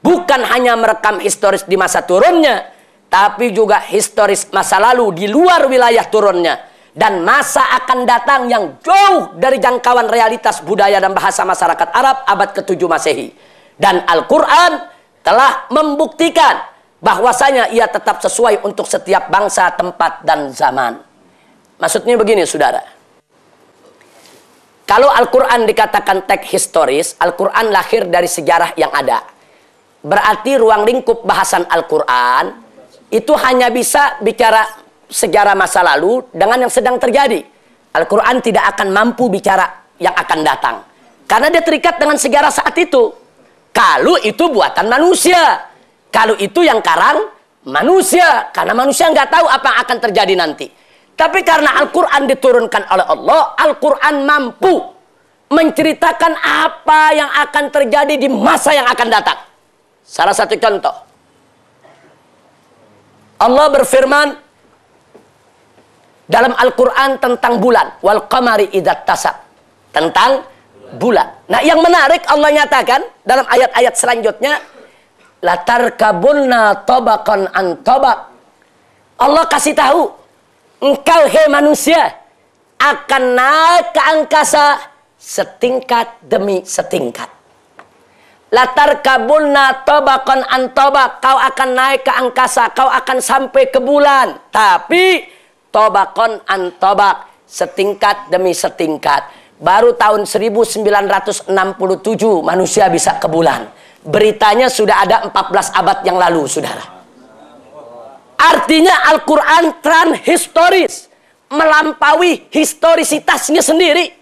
bukan hanya merekam historis di masa turunnya, tapi juga historis masa lalu di luar wilayah turunnya, dan masa akan datang yang jauh dari jangkauan realitas budaya dan bahasa masyarakat Arab abad ke-7 Masehi. Dan Al-Quran telah membuktikan bahwasanya ia tetap sesuai untuk setiap bangsa, tempat, dan zaman. Maksudnya begini, saudara. Kalau Al-Quran dikatakan teks historis, Al-Quran lahir dari sejarah yang ada. Berarti ruang lingkup bahasan Al-Quran itu hanya bisa bicara sejarah masa lalu dengan yang sedang terjadi. Al-Quran tidak akan mampu bicara yang akan datang, karena dia terikat dengan sejarah saat itu. Kalau itu buatan manusia, kalau itu yang karang manusia, karena manusia nggak tahu apa yang akan terjadi nanti. Tapi karena Al-Quran diturunkan oleh Allah, Al-Quran mampu menceritakan apa yang akan terjadi di masa yang akan datang. Salah satu contoh, Allah berfirman dalam Al-Quran tentang bulan, wal qamari idza tasab, tentang bulan. Nah, yang menarik Allah nyatakan dalam ayat-ayat selanjutnya, latarkabunna tabaqan an tabaq. Allah kasih tahu, engkau hei manusia akan naik ke angkasa setingkat demi setingkat. Latarkabunna tabaqan an tabaq, kau akan naik ke angkasa, kau akan sampai ke bulan. Tapi tabaqan an tabaq, setingkat demi setingkat. Baru tahun 1967 manusia bisa ke bulan. Beritanya sudah ada 14 abad yang lalu, saudara. Artinya Al-Quran transhistoris, melampaui historisitasnya sendiri.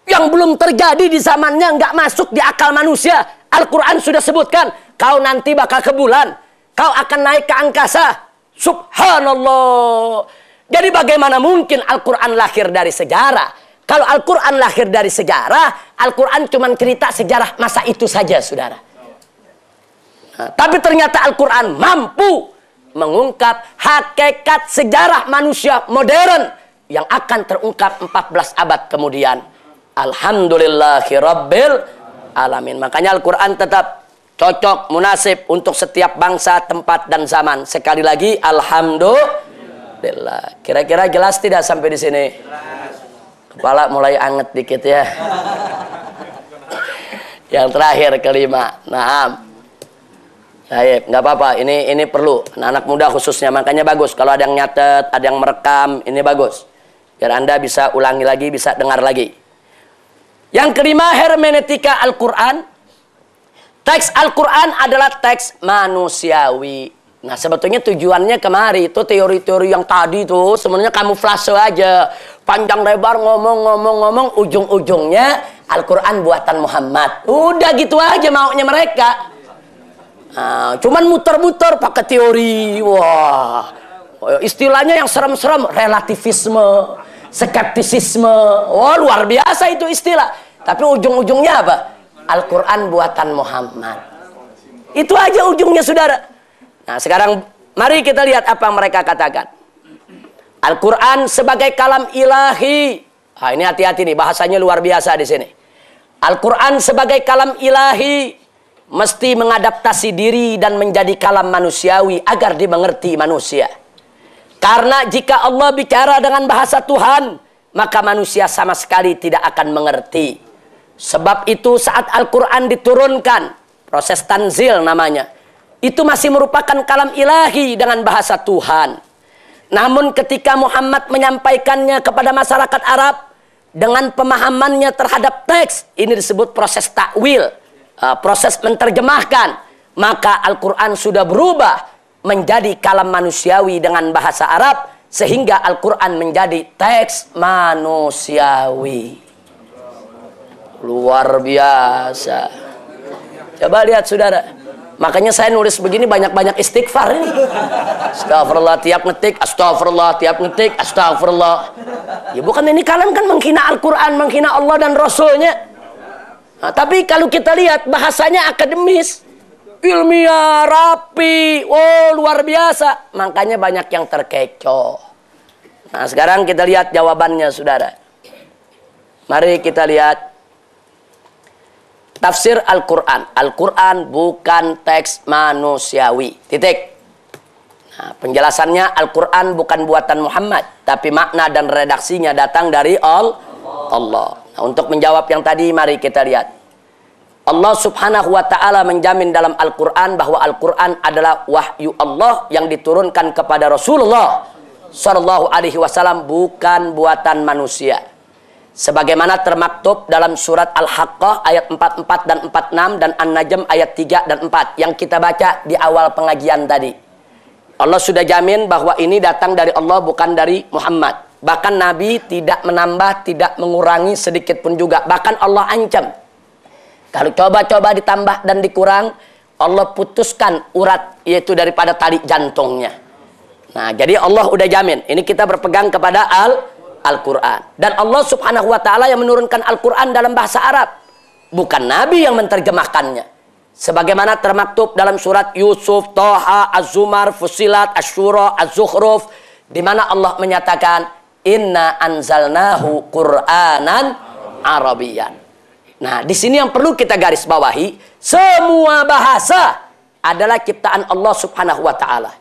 Yang belum terjadi di zamannya, nggak masuk di akal manusia. Al-Quran sudah sebutkan, kau nanti bakal ke bulan, kau akan naik ke angkasa. Subhanallah. Jadi bagaimana mungkin Al-Quran lahir dari sejarah? Kalau Al-Quran lahir dari sejarah, Al-Quran cuma cerita sejarah masa itu saja, saudara. Nah, tapi ternyata Al-Quran mampu mengungkap hakikat sejarah manusia modern yang akan terungkap 14 abad kemudian. Alhamdulillahirabbil alamin. Makanya Al-Quran tetap cocok, munasib untuk setiap bangsa, tempat, dan zaman. Sekali lagi, alhamdulillah. Kira-kira jelas tidak sampai di sini? Kepala mulai anget dikit ya. Yang terakhir kelima. Nah, baik, nggak apa-apa. Ini perlu. Anak muda khususnya, makanya bagus. Kalau ada yang nyatet, ada yang merekam, ini bagus. Biar Anda bisa ulangi lagi, bisa dengar lagi. Yang kelima, hermeneutika Al-Quran. Teks Al-Quran adalah teks manusiawi. Nah, sebetulnya tujuannya kemari itu teori-teori yang tadi tuh sebenarnya kamuflase aja. Panjang lebar ngomong, ujung-ujungnya Al-Quran buatan Muhammad. Udah gitu aja maunya mereka. Nah, cuman muter-muter pakai teori. Wah, istilahnya yang serem-serem, relativisme, skeptisisme. Wah, luar biasa itu istilah. Tapi ujung-ujungnya apa? Al-Quran buatan Muhammad. Itu aja ujungnya, saudara. Nah, sekarang mari kita lihat apa yang mereka katakan. Al-Quran sebagai kalam ilahi. Nah, ini hati-hati nih, bahasanya luar biasa di sini. Al-Quran sebagai kalam ilahi mesti mengadaptasi diri dan menjadi kalam manusiawi agar dimengerti manusia. Karena jika Allah bicara dengan bahasa Tuhan, maka manusia sama sekali tidak akan mengerti. Sebab itu saat Al-Quran diturunkan, proses tanzil namanya, itu masih merupakan kalam ilahi dengan bahasa Tuhan. Namun ketika Muhammad menyampaikannya kepada masyarakat Arab dengan pemahamannya terhadap teks, ini disebut proses takwil, proses menerjemahkan, maka Al-Quran sudah berubah menjadi kalam manusiawi dengan bahasa Arab, sehingga Al-Quran menjadi teks manusiawi. Luar biasa. Coba lihat, saudara. Makanya saya nulis begini banyak-banyak istighfar ini. Astagfirullah tiap ngetik, astagfirullah tiap ngetik, astagfirullah. Ya bukan, ini kalian kan menghina Al-Quran, menghina Allah dan Rasulnya. Nah, tapi kalau kita lihat bahasanya akademis, ilmiah, rapi, oh luar biasa. Makanya banyak yang terkecoh. Nah, sekarang kita lihat jawabannya, saudara. Mari kita lihat tafsir Al-Quran. Al-Quran bukan teks manusiawi. Titik. Nah, penjelasannya, Al-Quran bukan buatan Muhammad, tapi makna dan redaksinya datang dari Allah. Nah, untuk menjawab yang tadi, mari kita lihat. Allah subhanahu wa ta'ala menjamin dalam Al-Quran bahwa Al-Quran adalah wahyu Allah yang diturunkan kepada Rasulullah Sallallahu Alaihi Wasallam, bukan buatan manusia. Sebagaimana termaktub dalam surat Al-Haqqah ayat 44 dan 46 dan An-Najm ayat 3 dan 4 yang kita baca di awal pengajian tadi. Allah sudah jamin bahwa ini datang dari Allah, bukan dari Muhammad. Bahkan Nabi tidak menambah, tidak mengurangi sedikit pun juga. Bahkan Allah ancam, kalau coba-coba ditambah dan dikurang, Allah putuskan urat, yaitu daripada tali jantungnya. Nah, jadi Allah udah jamin. Ini kita berpegang kepada Al-Quran. Dan Allah subhanahu wa ta'ala yang menurunkan Al-Quran dalam bahasa Arab, bukan Nabi yang menerjemahkannya. Sebagaimana termaktub dalam surat Yusuf, Toha, Az-Zumar, Fusilat, Asy-Syura, Az-Zukhruf, di mana Allah menyatakan, Inna anzalnahu Qur'anan Arabiyyan. Nah, di sini yang perlu kita garis bawahi, semua bahasa adalah ciptaan Allah subhanahu wa ta'ala.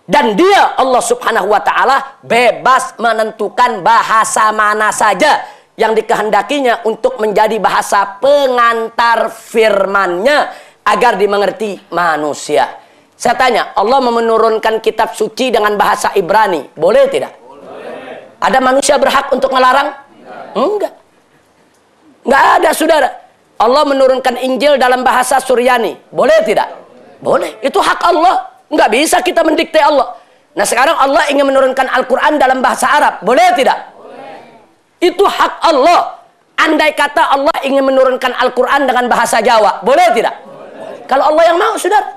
Dan dia, Allah subhanahu wa ta'ala, bebas menentukan bahasa mana saja yang dikehendakinya untuk menjadi bahasa pengantar firman-Nya agar dimengerti manusia. Saya tanya, Allah menurunkan kitab suci dengan bahasa Ibrani, boleh tidak? Boleh. Ada manusia berhak untuk melarang? Enggak. Enggak ada, saudara. Allah menurunkan Injil dalam bahasa Suryani, boleh tidak? Boleh. Itu hak Allah. Nggak bisa kita mendikte Allah. Nah, sekarang Allah ingin menurunkan Al-Quran dalam bahasa Arab. Boleh tidak? Boleh. Itu hak Allah. Andai kata Allah ingin menurunkan Al-Quran dengan bahasa Jawa. Boleh tidak? Boleh. Kalau Allah yang mau, saudara.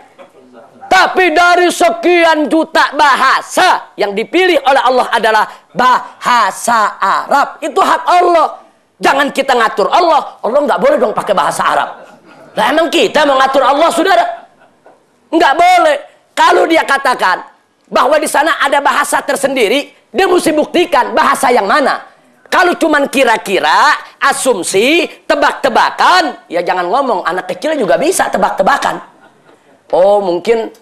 Tapi dari sekian juta bahasa, yang dipilih oleh Allah adalah bahasa Arab. Itu hak Allah. Jangan kita ngatur Allah. Allah nggak boleh dong pakai bahasa Arab. Lah emang kita mau ngatur Allah, saudara? Nggak boleh. Kalau dia katakan bahwa di sana ada bahasa tersendiri, dia mesti buktikan bahasa yang mana. Kalau cuman kira-kira, asumsi, tebak-tebakan, ya jangan ngomong, anak kecil juga bisa tebak-tebakan. Oh mungkin,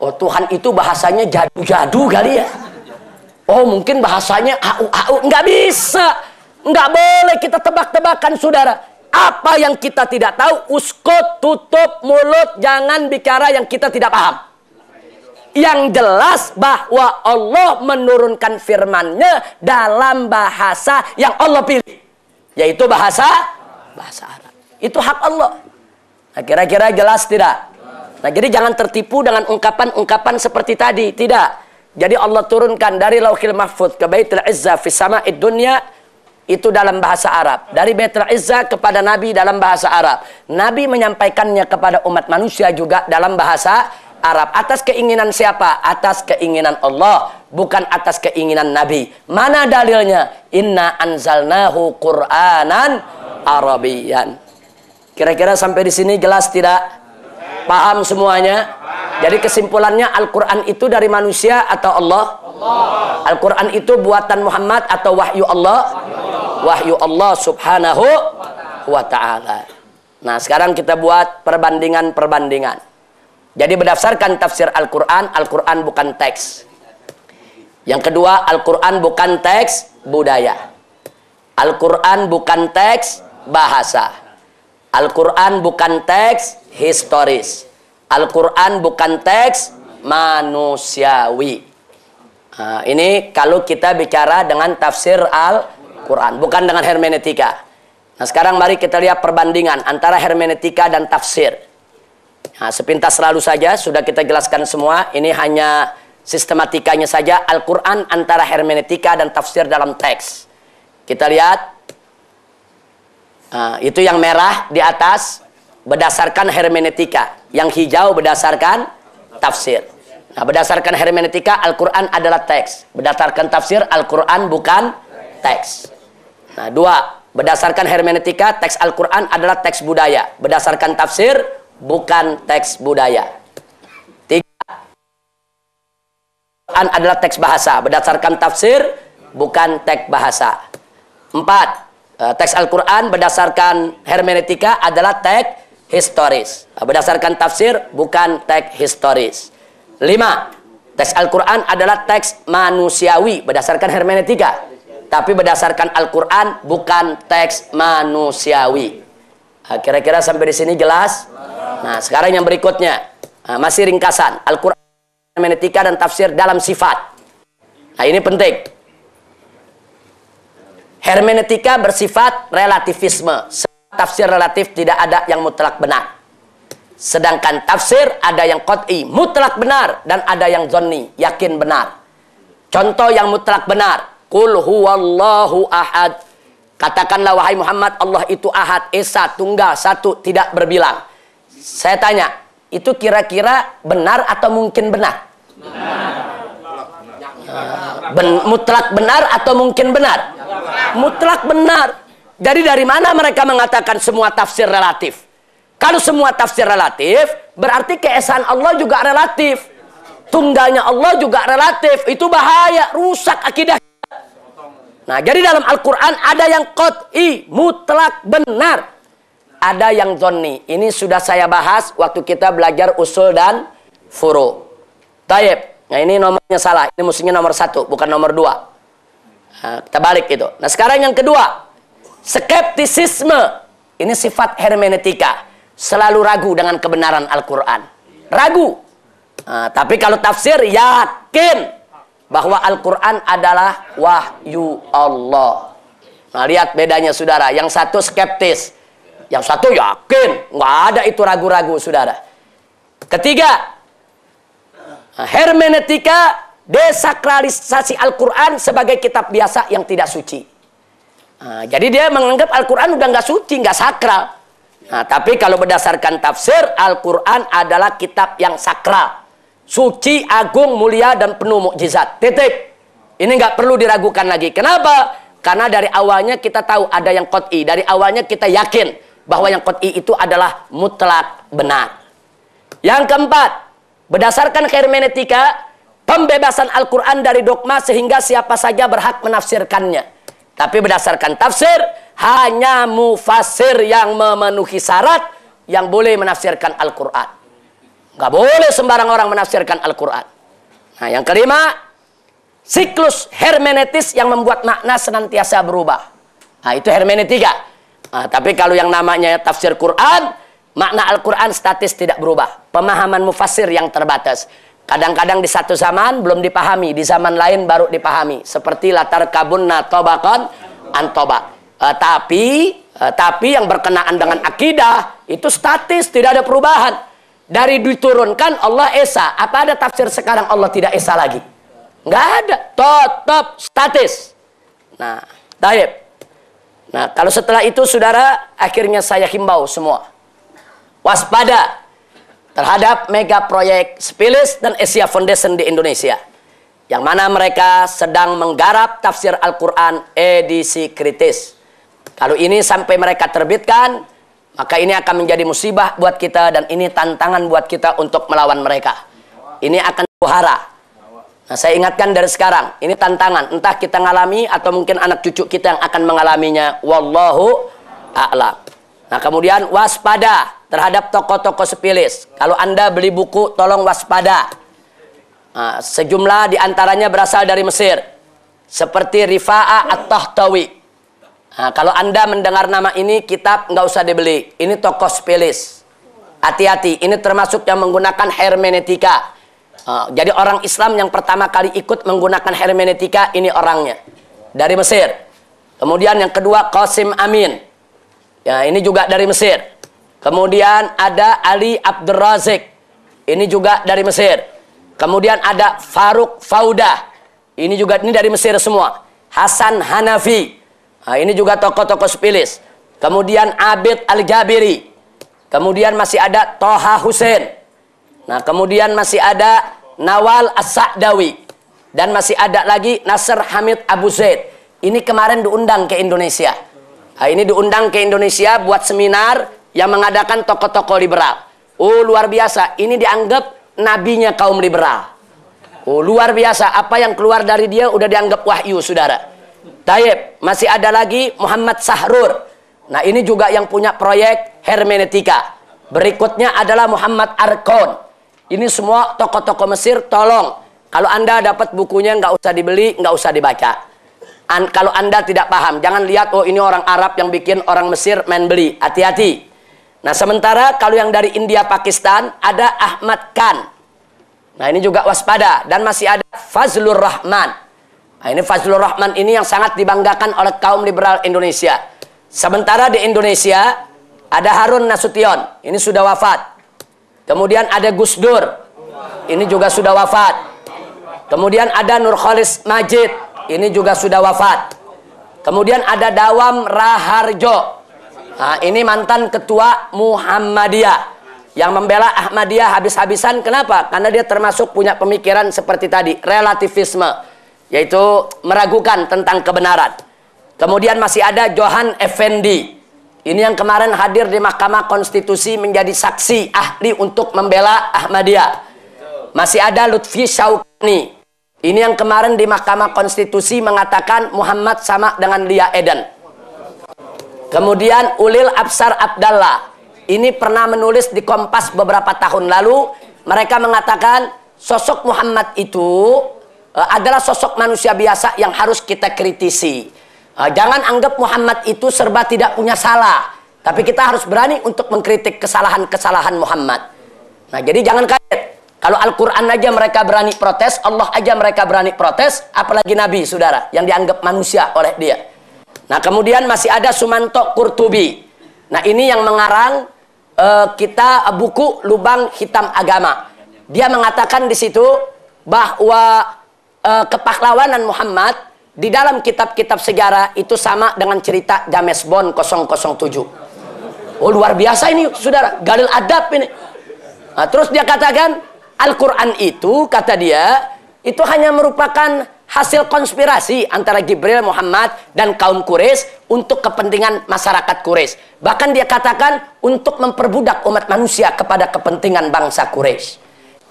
oh Tuhan itu bahasanya jadu-jadu kali ya. Oh mungkin bahasanya au-au. Nggak bisa. Nggak boleh kita tebak-tebakan saudara. Apa yang kita tidak tahu, uskut, tutup mulut, jangan bicara yang kita tidak paham. Yang jelas bahwa Allah menurunkan firman-Nya dalam bahasa yang Allah pilih, yaitu bahasa Arab. Itu hak Allah. Nah, kira-kira jelas tidak? Nah, jadi jangan tertipu dengan ungkapan-ungkapan seperti tadi. Tidak. Jadi Allah turunkan dari Lauhil Mahfuz ke Baitul Izzah fi sama'id dunya, itu dalam bahasa Arab. Dari Baitul Izzah kepada Nabi dalam bahasa Arab. Nabi menyampaikannya kepada umat manusia juga dalam bahasa Arab. Atas keinginan siapa? Atas keinginan Allah, bukan atas keinginan Nabi. Mana dalilnya? Inna anzalnahu Qur'anan Arabiyan. Kira-kira sampai di sini jelas tidak? Paham semuanya? Jadi kesimpulannya, Al-Quran itu dari manusia atau Allah? Al-Quran itu buatan Muhammad atau wahyu Allah? Wahyu Allah subhanahu wa ta'ala. Nah sekarang kita buat perbandingan-perbandingan. Jadi berdasarkan tafsir Al-Quran, Al-Quran bukan teks. Yang kedua, Al-Quran bukan teks budaya. Al-Quran bukan teks bahasa. Al-Quran bukan teks historis. Al-Quran bukan teks manusiawi. Nah, ini kalau kita bicara dengan tafsir Al-Quran, bukan dengan hermeneutika. Nah sekarang mari kita lihat perbandingan antara hermeneutika dan tafsir. Nah, sepintas selalu saja sudah kita jelaskan semua. Ini hanya sistematikanya saja. Al-Quran antara hermeneutika dan tafsir dalam teks. Kita lihat. Nah, itu yang merah di atas berdasarkan hermeneutika. Yang hijau berdasarkan tafsir. Nah, berdasarkan hermeneutika, Al-Quran adalah teks. Berdasarkan tafsir, Al-Quran bukan teks. Nah, dua. Berdasarkan hermeneutika, teks Al-Quran adalah teks budaya. Berdasarkan tafsir, bukan teks budaya. Tiga. Al-Quran adalah teks bahasa. Berdasarkan tafsir, bukan teks bahasa. Empat. Teks Al-Quran berdasarkan hermeneutika adalah teks historis. Berdasarkan tafsir, bukan teks historis. Lima. Teks Al-Quran adalah teks manusiawi berdasarkan hermeneutika. Tapi berdasarkan Al-Quran, bukan teks manusiawi. Kira-kira sampai di sini jelas? Nah, sekarang yang berikutnya. Masih ringkasan. Al-Quran, hermeneutika dan tafsir dalam sifat. Nah, ini penting. Hermeneutika bersifat relativisme. Tafsir relatif tidak ada yang mutlak benar. Sedangkan tafsir ada yang qat'i, mutlak benar. Dan ada yang zonni, yakin benar. Contoh yang mutlak benar. Qul huwallahu ahad. Katakanlah wahai Muhammad, Allah itu ahad, esa, tunggal, satu, tidak berbilang. Saya tanya, itu kira-kira benar atau mungkin benar? Mutlak benar atau mungkin benar? Mutlak benar. Jadi dari mana mereka mengatakan semua tafsir relatif? Kalau semua tafsir relatif, berarti keesaan Allah juga relatif. Tunggalnya Allah juga relatif. Itu bahaya, rusak akidah. Nah, jadi dalam Al-Quran ada yang qat'i, mutlak benar. Ada yang zonni. Ini sudah saya bahas waktu kita belajar usul dan furu. Taib. Nah, ini nomornya salah. Ini mestinya nomor 1, bukan nomor 2. Nah, kita balik itu. Nah, sekarang yang kedua. Skeptisisme. Ini sifat hermeneutika. Selalu ragu dengan kebenaran Al-Quran. Ragu. Nah, tapi kalau tafsir, yakin bahwa Al-Quran adalah wahyu Allah. Nah, lihat bedanya saudara. Yang satu skeptis. Yang satu yakin. Nggak ada itu ragu-ragu saudara. Ketiga. Hermeneutika desakralisasi Al-Quran sebagai kitab biasa yang tidak suci. Nah, jadi dia menganggap Al-Quran udah nggak suci, nggak sakral. Nah, tapi kalau berdasarkan tafsir, Al-Quran adalah kitab yang sakral. Suci, agung, mulia, dan penuh mukjizat. Titik. Ini nggak perlu diragukan lagi. Kenapa? Karena dari awalnya kita tahu ada yang qat'i. Dari awalnya kita yakin bahwa yang qat'i itu adalah mutlak benar. Yang keempat, berdasarkan hermeneutika, pembebasan Al-Quran dari dogma sehingga siapa saja berhak menafsirkannya. Tapi berdasarkan tafsir, hanya mufassir yang memenuhi syarat yang boleh menafsirkan Al-Quran. Nggak boleh sembarang orang menafsirkan Al-Quran. Nah, yang kelima, siklus hermeneutis yang membuat makna senantiasa berubah. Nah, itu hermeneutika. Nah, tapi kalau yang namanya tafsir Quran, makna Al-Quran statis tidak berubah. Pemahaman mufassir yang terbatas. Kadang-kadang di satu zaman belum dipahami, di zaman lain baru dipahami. Seperti latar kabunna tobakon antobak. Tapi yang berkenaan dengan akidah itu statis, tidak ada perubahan. Dari diturunkan Allah Esa. Apa ada tafsir sekarang Allah tidak Esa lagi? Nggak ada. Tetap statis. Nah, taib. Nah, kalau setelah itu saudara, akhirnya saya himbau semua. Waspada terhadap mega proyek Spilis dan Asia Foundation di Indonesia. Yang mana mereka sedang menggarap tafsir Al-Quran edisi kritis. Kalau ini sampai mereka terbitkan, maka ini akan menjadi musibah buat kita dan ini tantangan buat kita untuk melawan mereka. Ini akan buhara. Nah, saya ingatkan dari sekarang, ini tantangan. Entah kita ngalami atau mungkin anak cucu kita yang akan mengalaminya. Wallahu a'lam. Nah, kemudian waspada terhadap tokoh-tokoh Spilis. Kalau Anda beli buku, tolong waspada. Nah, sejumlah diantaranya berasal dari Mesir. Seperti Rifa'ah At-Tahtawi. Nah, kalau Anda mendengar nama ini, kitab nggak usah dibeli. Ini tokoh Spilis. Hati-hati, ini termasuk yang menggunakan hermeneutika. Jadi orang Islam yang pertama kali ikut menggunakan hermeneutika, ini orangnya. Dari Mesir. Kemudian yang kedua, Qasim Amin. Ya, ini juga dari Mesir. Kemudian ada Ali Abdul Razik. Ini juga dari Mesir. Kemudian ada Faruk Faudah. Ini juga ini dari Mesir semua. Hasan Hanafi. Nah, ini juga tokoh-tokoh Spilis. Kemudian Abid Al-Jabiri. Kemudian masih ada Toha Hussein. Nah, kemudian masih ada Nawal As-Sa'dawi. Dan masih ada lagi Nasr Hamid Abu Zaid. Ini kemarin diundang ke Indonesia. Nah, ini diundang ke Indonesia buat seminar yang mengadakan tokoh-tokoh liberal. Oh, luar biasa. Ini dianggap nabinya kaum liberal. Oh, luar biasa. Apa yang keluar dari dia udah dianggap wahyu, saudara. Taib. Masih ada lagi Muhammad Sahrur. Nah, ini juga yang punya proyek hermeneutika. Berikutnya adalah Muhammad Arkon. Ini semua tokoh-tokoh Mesir. Tolong, kalau Anda dapat bukunya, nggak usah dibeli, nggak usah dibaca. Kalau Anda tidak paham, jangan lihat, oh ini orang Arab yang bikin orang Mesir main beli. Hati-hati. Nah, sementara kalau yang dari India Pakistan ada Ahmad Khan. Nah, ini juga waspada. Dan masih ada Fazlur Rahman. Nah, ini Fazlur Rahman ini yang sangat dibanggakan oleh kaum liberal Indonesia. Sementara di Indonesia ada Harun Nasution. Ini sudah wafat. Kemudian ada Gus Dur. Ini juga sudah wafat. Kemudian ada Nurkholis Majid. Ini juga sudah wafat. Kemudian ada Dawam Raharjo. Nah, ini mantan ketua Muhammadiyah yang membela Ahmadiyah habis-habisan. Kenapa? Karena dia termasuk punya pemikiran seperti tadi, relativisme, yaitu meragukan tentang kebenaran. Kemudian masih ada Johan Effendi. Ini yang kemarin hadir di Mahkamah Konstitusi menjadi saksi ahli untuk membela Ahmadiyah. Masih ada Lutfi Syaukani. Ini yang kemarin di Mahkamah Konstitusi mengatakan Muhammad sama dengan Lia Eden. Kemudian Ulil Absar Abdallah. Ini pernah menulis di Kompas beberapa tahun lalu. Mereka mengatakan sosok Muhammad itu adalah sosok manusia biasa yang harus kita kritisi. Jangan anggap Muhammad itu serba tidak punya salah. Tapi kita harus berani untuk mengkritik kesalahan-kesalahan Muhammad. Nah, jadi jangan kaget. Kalau Al-Quran aja mereka berani protes, Allah aja mereka berani protes, apalagi Nabi, saudara, yang dianggap manusia oleh dia. Nah, kemudian masih ada Sumanto Qurtubi. Nah, ini yang mengarang kita buku Lubang Hitam Agama. Dia mengatakan di situ bahwa kepahlawanan Muhammad di dalam kitab-kitab sejarah itu sama dengan cerita James Bond 007. Oh, luar biasa ini, saudara. Galil adab ini. Nah, terus dia katakan Al-Quran itu, kata dia, itu hanya merupakan hasil konspirasi antara Jibril, Muhammad, dan kaum Quraisy untuk kepentingan masyarakat Quraisy. Bahkan dia katakan untuk memperbudak umat manusia kepada kepentingan bangsa Quraisy.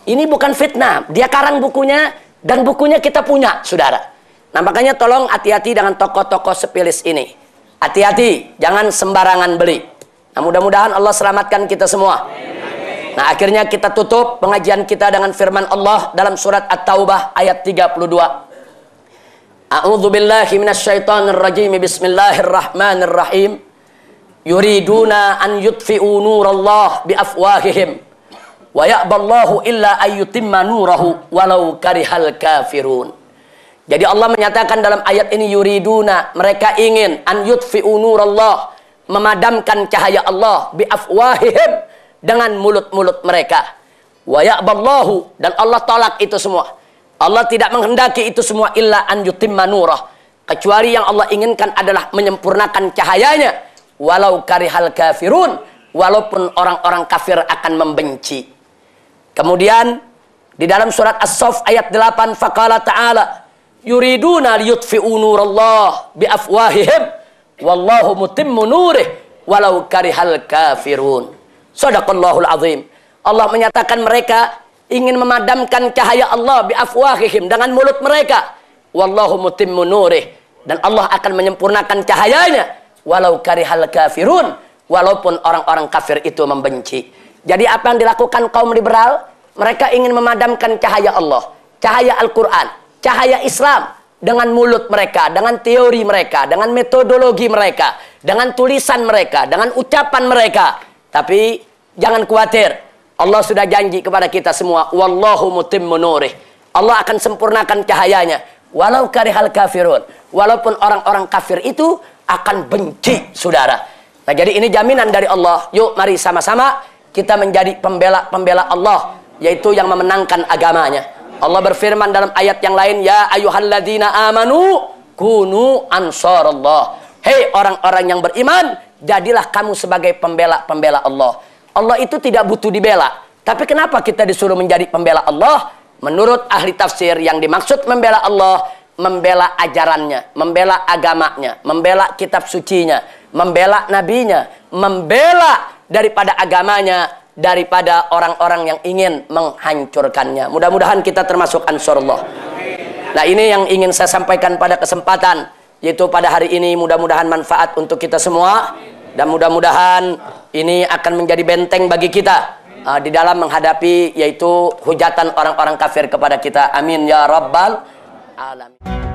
Ini bukan fitnah. Dia karang bukunya, dan bukunya kita punya, saudara. Nah, makanya tolong hati-hati dengan tokoh-tokoh Spilis ini. Hati-hati, jangan sembarangan beli. Nah, mudah-mudahan Allah selamatkan kita semua. Nah, akhirnya kita tutup pengajian kita dengan firman Allah dalam surat At-Taubah ayat 32. A'udzu billahi minasyaitonir rajim. Bismillahirrahmanirrahim. Yuriduna an yutfi'u nurallah biafwahihim wa ya'ballahu illa ayyutimma nurahu walau karihal kafirun. Jadi Allah menyatakan dalam ayat ini, yuriduna, mereka ingin, an yutfi'u nurallah, memadamkan cahaya Allah, biafwahihim, dengan mulut-mulut mereka. Wa ya'ballahu, dan Allah tolak itu semua. Allah tidak menghendaki itu semua, illa an yutimma nurah, kecuali yang Allah inginkan adalah menyempurnakan cahayanya, walau karihal kafirun, walaupun orang-orang kafir akan membenci. Kemudian di dalam surat As-Saff ayat 8, faqala ta'ala, yuriduna liyutfi'u nurallah biafwahihim wallahu mutimmu nurih walau karihal kafirun. Shadaqallahul azim. Allah menyatakan mereka ingin memadamkan cahaya Allah biafwahihim, dengan mulut mereka. Wallahu mutimmu nurih, dan Allah akan menyempurnakan cahayanya walau karihal kafirun, walaupun orang-orang kafir itu membenci. Jadi apa yang dilakukan kaum liberal? Mereka ingin memadamkan cahaya Allah, cahaya Al-Quran, cahaya Islam, dengan mulut mereka, dengan teori mereka, dengan metodologi mereka, dengan tulisan mereka, dengan ucapan mereka. Tapi jangan khawatir, Allah sudah janji kepada kita semua, wallahu mutimmu nurih, Allah akan sempurnakan cahayanya walau karihal kafirun, walaupun orang-orang kafir itu akan benci, saudara. Nah, jadi ini jaminan dari Allah. Yuk mari sama-sama kita menjadi pembela-pembela Allah, yaitu yang memenangkan agamanya. Allah berfirman dalam ayat yang lain, ya ayyuhalladzina amanu kunu ansarallah. Hei orang-orang yang beriman, jadilah kamu sebagai pembela-pembela Allah. Allah itu tidak butuh dibela. Tapi kenapa kita disuruh menjadi pembela Allah? Menurut ahli tafsir, yang dimaksud membela Allah, membela ajarannya, membela agamanya, membela kitab sucinya, membela nabinya, membela daripada agamanya, daripada orang-orang yang ingin menghancurkannya. Mudah-mudahan kita termasuk Ansarullah. Nah, ini yang ingin saya sampaikan pada kesempatan, yaitu pada hari ini. Mudah-mudahan manfaat untuk kita semua, dan mudah-mudahan ini akan menjadi benteng bagi kita di dalam menghadapi yaitu hujatan orang-orang kafir kepada kita. Amin ya rabbal alamin.